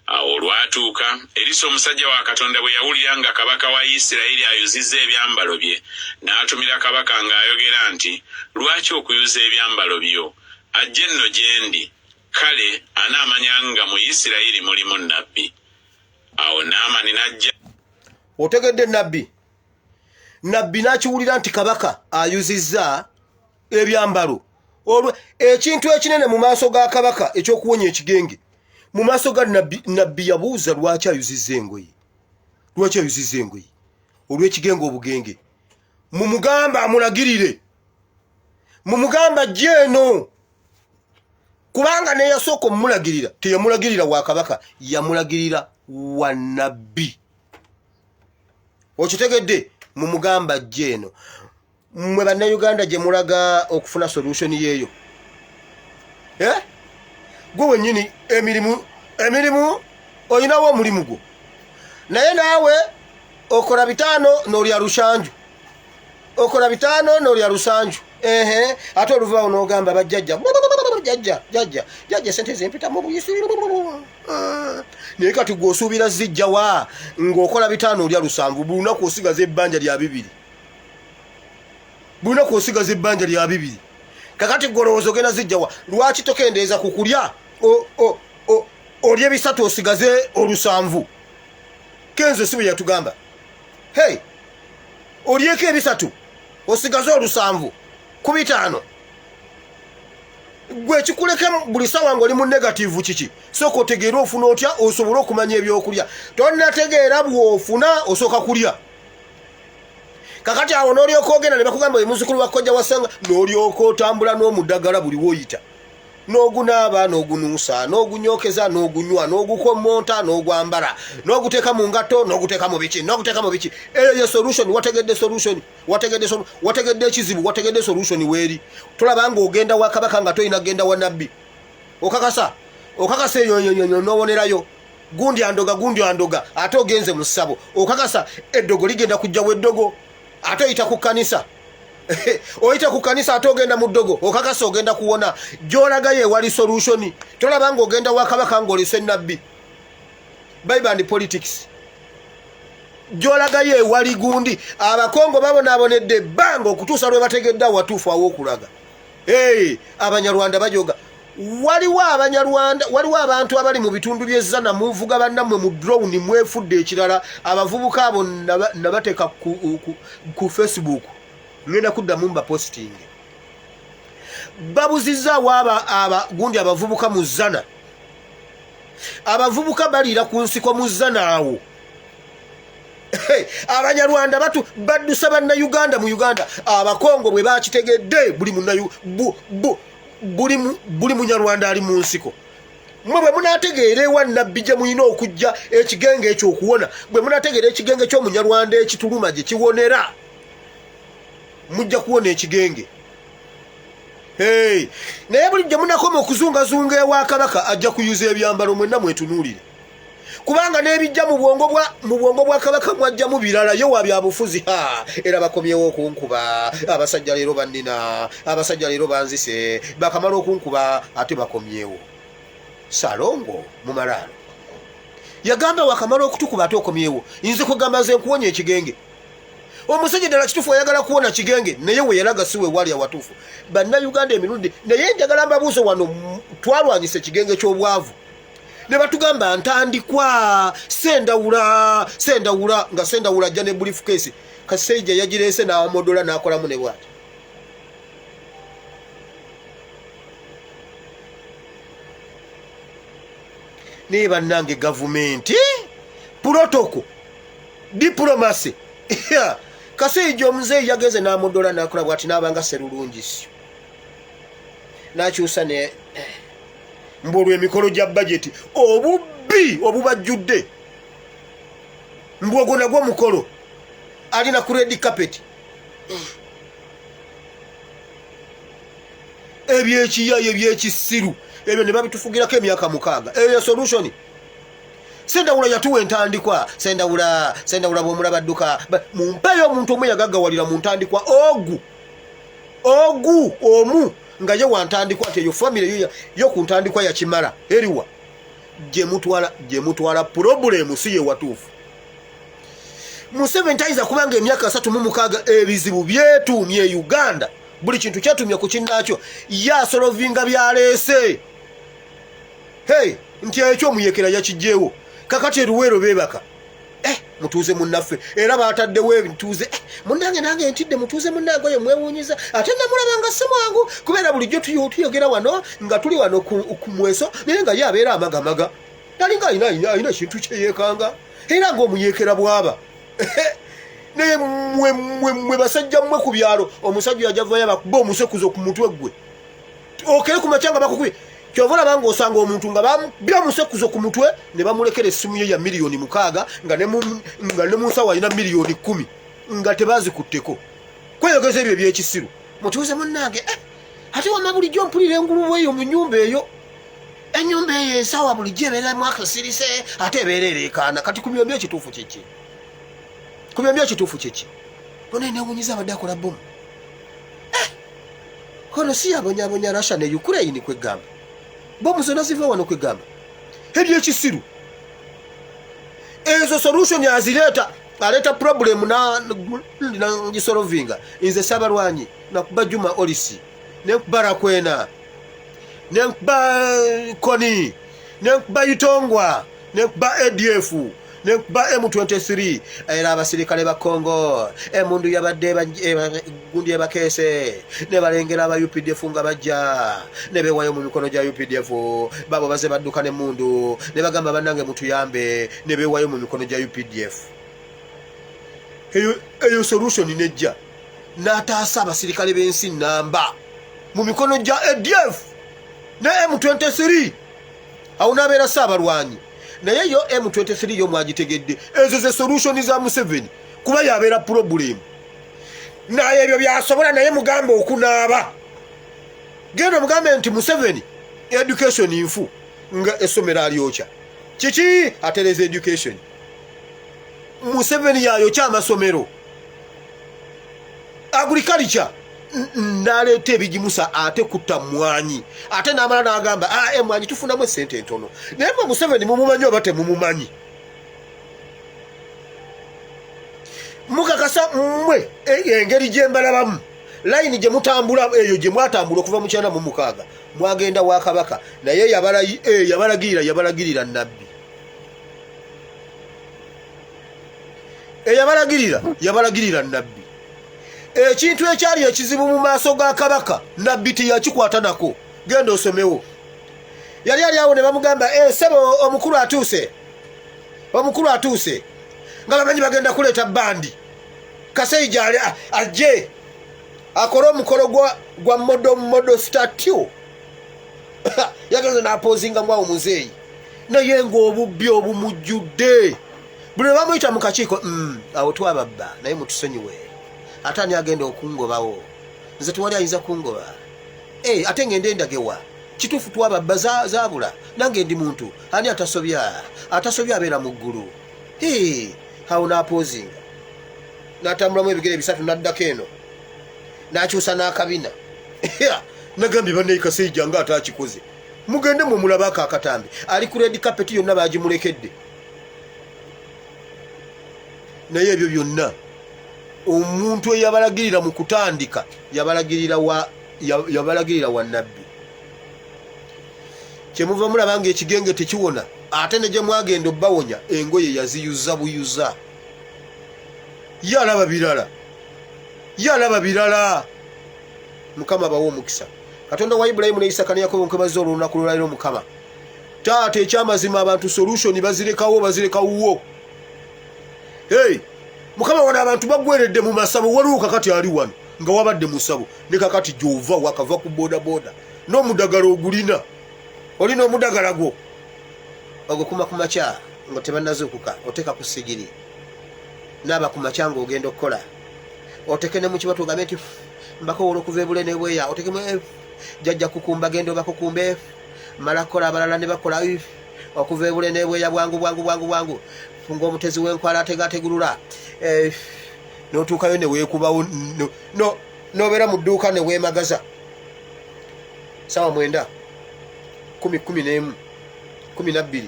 awo olwatuuka eriso omusajja wa Katonda bwe yawulira nga kabaka wa Isirayiri ayuzizza ebyambalo bye n'atumira kabaka ng'ayogera nti lwaki okuyuza ebyambalo byo ajje nno gye ndi kale anaamanya nga mu Isirayiri mulimu nabbi awo Naamani n'ajja otegedde nabbi n'akiwulira nti kabaka ayuzizza ebyambalo ekintu ekinene mu maaso ga kabaka ekyokuwonya ekigenge mu maaso ga nabbi yabuuza lwaki ayuzizza engoye olw'ekigenge obugenge mumugamba amulagirire mumugamba jeno kubanga ne yasooka omulagirira teyamulagirira wa kabaka yamulagirira wa nabbi okitegedde mumugamba jeno mwe bannayuganda gye mulaga okufuna solution yeeyo gwe wennyini emirimu olinawo omulimu gwo naye naawe okola bitano n'olya lusanju ate oluvaawo n'ogamba bajjajja sente zempita mu buyisi naye kati gw'osuubira zijjawa ng'okola bitano olya lusanvu buli lunaku osigaza ebbanja lya bibiri kakati golowooza ogenda zijjawa lwaki tokendeeza ku kulya olya ebisatu osigaze olusanvu kenzo si bwe yatugamba olyeko ebisatu osigaze olusanvu ku bitano gwe kikuleke buli sawa ng'oli mu negativu kiki sooka otegeera ofuna otya osobole okumanya ebyokulya tonnategeera bw'ofuna osooka kulya kakati awo n'olyoka ogenda ne bakugamba muzukulu wa kkojja wasanga n'olyoka otambula n'omuddagala buli woyita n'ogunaaba n'ogunuusa n'ogunyokeza n'ogunywa n'ogukommonta n'ogwambala n'oguteeka mu ngatto n'oguteeka mu biki eyo ye solution wategedde ekizibu wategedde solution weeri tulaba ng'ogenda wa kabaka nga toyina genda wa nabbi okakasa eyo n'owonerayo gundi andoga ate ogenze mu ssabo okakasa eddogo ligenda kujja weddogo ate oyita ku kkanisa oyita ku kanisa ate ogenda mu ddogo okakasa ogenda kuwona gy'olaga ye wali solution tolaba ng'ogenda wa kabaka ng'olese nabbi Bible and politics gy'olaga ye wali gundi abakongo babonaabonedde bbanga okutuusa lwe bategedde awatuufu aw'okulaga abanyarwanda bajoga waliwo abantu abali mu bitundu by'ezzana muvuga bannammwe mu drone mwefudde ekirala abavubuka abo nabateeka ku Facebook ngenda kuddamu mba posting babuzizaawo gundi abavubuka mu zzana abavubuka baliira ku nsiko mu zzana awo abanyarwanda baddusa bannayuganda mu Uganda abakongo bwe bakitegedde buli munyarwanda ali mu nsiko mwe bwe munategeera ewa nabbi gye muyina okujja ekigenge ekyo okuwona bwe munategeera ekigenge ky'omunyarwanda ekituluma gye kiwonera mujja kuwona ekigenge naye bulijjo munakoma okuzungazunga ewa kabaka ajja kuyuza ebyambalo mwenna mwetunuulire kubanga n'ebijja mu bwongo bwa kabaka mwajjamu birala yo wa byabufuzi era bakomyewo okunkuba abasajja leero bannina abasajja leero banzise bakamala okunkuba ate bakomyewo Salongo mu Malaalo yagamba wakamala okutukuba ate okomyewo nze kugamba ze nkuwonya ekigenge omusajja ddala kituufu ayagala kuwona kigenge naye we yalaga siwe wali awatuufu bannayuganda emirundi naye njagala mbabuuze wano twalwanyisa ekigenge ky'obwavu ne batugamba ntandikwa sendawula nga sendawula ajja ne briefcase Kaseija yagireese n'amodola n'akolamu ne bwati naye bannange gavumenti protocol diplomacy Kaseija omuzeeyi yageze n'amodola n'akola bwati n'abanga serulungisi n'akyusa ne mbulwa emikolo gya budget obubbi obubajjudde mbwogo nagwo mukolo alina ku red carpet ebyekiyayo ebyekisiru ebyo ne babitufugirako emyaka 6 eyo solution sendawula yatuwa entandikwa sendawula bw'omulaba adduka mumpeyo omuntu omwe yagaggawalira mu ntandikwa omu nga ye wantandikwa ate yo family yo ku ntandikwa ya kimala eriwa gye mutwala problem si ye watuufu mu 7 times kubanga emyaka 36 ebizibu byetumye Uganda buli kintu kyatumye ku kinnakyo yasolovinga byaleese nti ekyo muyekera yakijjeewo kakati eruweero beebaka mutuuze munnaffe era baataddewo ebituuze munnange ntidde mutuuze munnange oyo mwewuunyiza ate namulaba nga si mwangu kubeera bulijjo tuyogera wano nga tuli wano ku mweso naye nga ye abeera amagamaga nalinga alina kintu kyeyeekanga era ng'omuyekera bw'aba naye mwe basajja mmwe ku byalo omusajja yajavayo abakuba omusekuzo ku mutwe gwe okere ku makyanga bakukubye kyova olaba ng'osanga omuntu nga bambira musekuzo ku mutwe ne bamulekera essimu ye ya miliyoni 6 nga ne mu nsawo alina miliyoni 10 nga tebazikutteko kweyogeza ebyo ebyekisiru mutuuze munnange ate wama bulijjo mpulira engulubu eyo mu nnyumba eyo ennyumba eyo ensawa bulijjo ebeeramu akasirise ate ebeera ereekaana kati kubyombi ekituufu kyeki bona neewunyiza abadde akola bomu kono si yabonyabonya Russia ne Ukraine kwegamba bomu zonna ziva wano kwegamba ebyekisiru ezo solution aleeta problem nagisolovinga nze Ssabalwanyi nakuba Juma Olisi nekuba Rakwena nekuba Koni nekuba Itongwa nekuba ADF nekuba M23 era abasirikale ba Congo emundu yabadde gundi ebakeese ne balengera aba UPDF nga bajja ne bewayo mu mikono gya UPDF babo baze badduka ne mundu ne bagamba bannange mutuyambe ne bewayo mu mikono gya UPDF eyo solution nejja n'ataasa abasirikale b'ensi namba mu mikono gya ADF ne M23 awo n'abeera Ssabalwanyi naye yo M23 yo mwagitegedde ezo ze solution za Museveni kuba yabeera problem naye ebyo byasobola naye mugambe okunaaba genda mugambe nti Museveni education infu nga essomero alyokya kiki atereza education Museveni yayokya amasomero agriculture naleeta ebigimusa ate kutta Mumanyi ate n'amala n'agamba Mumanyi tufunamu essente entono naye mwe Museveni mumumanyi oba temumumanyi mukakasa mmwe engeri gye mbalabamu layini gye mutambula eyo gye mwatambula okuva mu 1996 mwagenda wa Kabaka naye yabalagirira nnabbi yabalagirira nnabbi ekintu ekyali ekizibu mu maaso ga Kabaka nnabbi tiyakikwata nako genda osomewo yali awo ne bamugamba sebo omukulu atuuse nga bamanyi bagenda kuleeta bandi Kasejja ajje akole omukolo gwa modo statue yagenze n'apozinga mwawo muzeeyi naye ng'obubbi obumujjudde buli bamuyita mu kakiiko awo twababba naye mutusonyiwe ate ani agenda okungobawo nze tewali ayinza kungoba ate ngende ndagewa kituufu twababba zaabula nange ndi muntu ani atasobya abeera mu ggulu awo n'apozinga n'atambulamu ebigere bisatu n'addako eno n'akyusa n'akabina nagambye bannaye Kasejja nga atakikoze mugende mwe mulabako akatambi ali ku red carpet yonna bagimulekedde naye ebyo byonna omuntu eyabalagirira mu kutandika yabalagirira wa nnabbi kyemuva mulaba nga ekigenge tekiwona ate ne gye mwagenda obbawonya engoye yaziyuza buyuza yalaba birala Mukama bawo omukisa Katonda wa Ibulayimu ne Isaka ne Yakobo nkebaza olunaku lwaliro Mukama taata ekyamazima abantu solution bazirekawo Mukama wana abantu bagweredde mu masabo waliwo kakati ali wano nga wabadde musabo ne kakati jova wakava ku boda n'omudagalo ogulina olina omudagala gwo ogukuma ku makya nga tebanazuukuka oteka ku sigiri n'aba ku makya nga ogenda okukola oteke ne mu kibatu ogambe nti mbakowola okuva ebule ne bweya otekemu jajja kukumba genda obakukumbe mala kola abalala ne bakola okuva ebule ne bweya bwangu ng'omutezi w'enkwala ategategulula n'otuukayo ne weekubawo n'obeera mu dduuka ne weemagaza sawa 9 11 12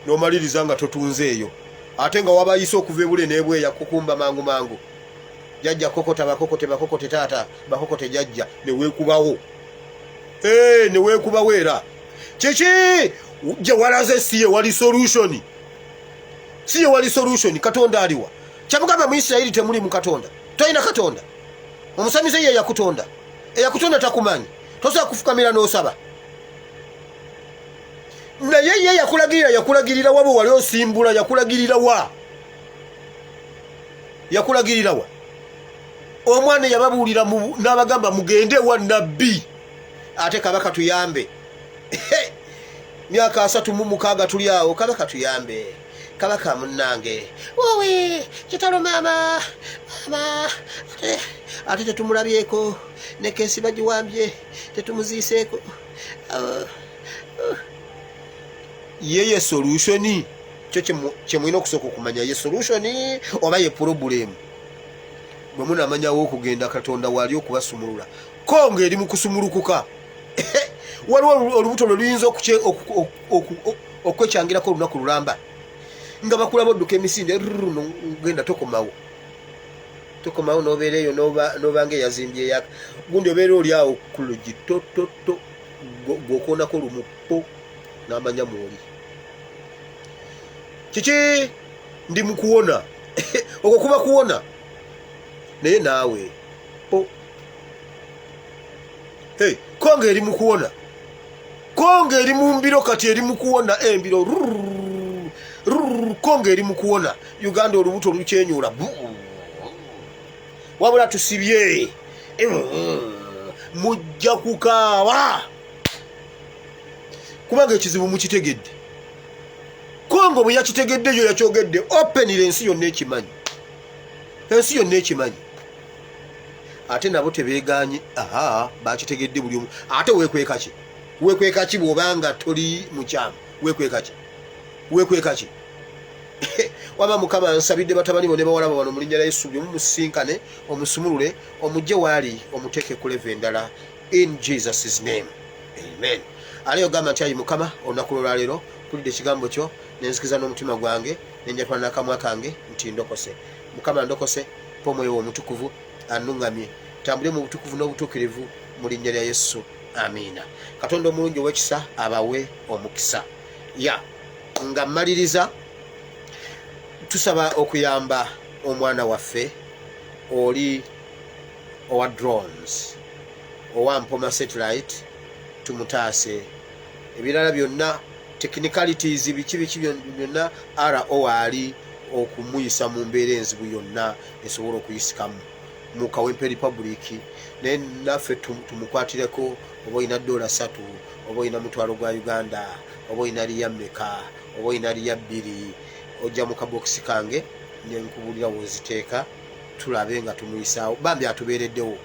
n'omaliriza nga totunze eyo ate nga wabayise okuva ebule n'ebweya kukumba mangu jajja kokota bakokote taata bakokote jajja ne weekubawo ne weekubawo era kiki gye walaze siye wali solution Katonda aliwa kyamugamba mu Isirayiri temuli mu Katonda toyina Katonda omusamize ye yakutonda eyakutonda takumanyi tosobola kufukamira n'osaba naye ye yakulagirira wabo wali osimbula yakulagirira wa omwana yababuulira n'abagamba mugende wa nnabbi ate Kabaka tuyambe myaka 36 tuli awo Kabaka tuyambe Kabaka munnange wowe kitalo mama ate tetumulabyeko ne kesi bagiwambye tetumuziiseeko yeye solution kyo mwina okusooka okumanya ye solution oba ye problem bwe munamanyawo okugenda Katonda wali okubasumulula konga eri mu kusumulukuka waliwo olubuto luyinza okwekyangirako olunaku lulamba nga bakulaba odduka emisinde genda tokomawo n'obeera eyo n'oba nga eyazimbye yaka gundi obeera oli awo ku lugi gwokoonako lumupo n'amanya mwoli kiki ndi mu kuwona okwo kuba kuwona naye naawe konga eri mu kuwona konga eri mu mbiro kati eri mu kuwona embiro konga eri mu kuwona Uganda olubuto lukyenyula wabula tusibye mujja kukaaba kubanga ekizibu mukitegedde kongo bwe yakitegedde yo yakyogedde openire ensi yonna ekimanyi ate nabo tebeeganye bakitegedde buli omu ate weekweka ki bw'obanga toli mukyamu weekweka ki waba Mukama nsabidde batabani bo ne bawala bano mu linnya lya Yesu mumusinkane omusumulule omujje waali omuteeke ku level endala in Jesus' name. Amen. Aliyo gamba nti ayi Mukama olunaku lwaleero mpulidde ekigambo kyo nenzikiza n'omutima gwange nenjatula n'akamwa kange nti ndokose. Mukama ndokose mpa Omwoyo wo Omutukuvu annuŋŋamye tambule mu butukuvu n'obutuukirivu mu linnya lya Yesu. Amiina. Katonda omulungi ow'ekisa abawe omukisa. Nga mmaliriza tusaba okuyamba omwana waffe oli owa drones owa Mpoma satellite tumutaase ebirala byonna technicalities biki byonna RO okumuyisa mu mbeera enzibu yonna esobola okuyisikamu mu Kawempe Republic naye naffe tumukwatireko oba olina $3 oba olina mutwalo gwa Uganda oba olina liya mmeka oba olina liya 2 ojja mu kabokisi kange nenkubulira woziteeka tulabe nga tumuyisaawo bambi atubeereddewo.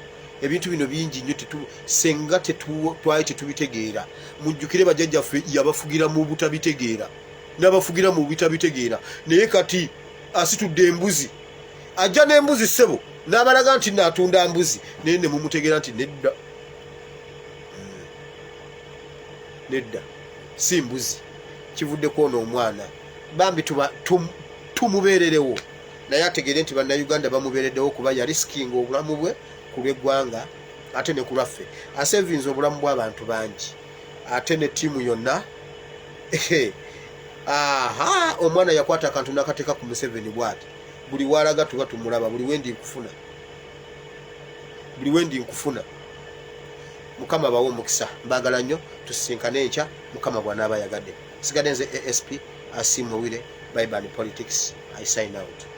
Ebintu bino bingi nnyo senga twali tetubitegeera. Mujjukire bajjajjaffe yabafugira mu butabitegeera n'abafugira mu butabitegeera naye kati asitudde embuzi ajja n'embuzi ssebo n'abalaga nti naatunda mbuzi naye ne mumutegeera nti nedda si mbuzi kivudde kwona omwana bambi tumubeererewo naye ategeere nti bannayuganda bamubeereddewo kuba yariskinga obulamu bwe ku lw'eggwanga ate ne ku lwaffe asevinze obulamu bw'abantu bangi ate ne ttiimu yonna. Omwana yakwata akantu n'akateeka ku Museveni bw'ati buli walaga tuba tumulaba buli wendi nkufuna. Mukama bawe omukisa mbagala nnyo tusisinkane enkya Mukama bw'anaaba yagadde. Sigadde nze ASP Asiimwe Wire. Bye bye politics. I sign out.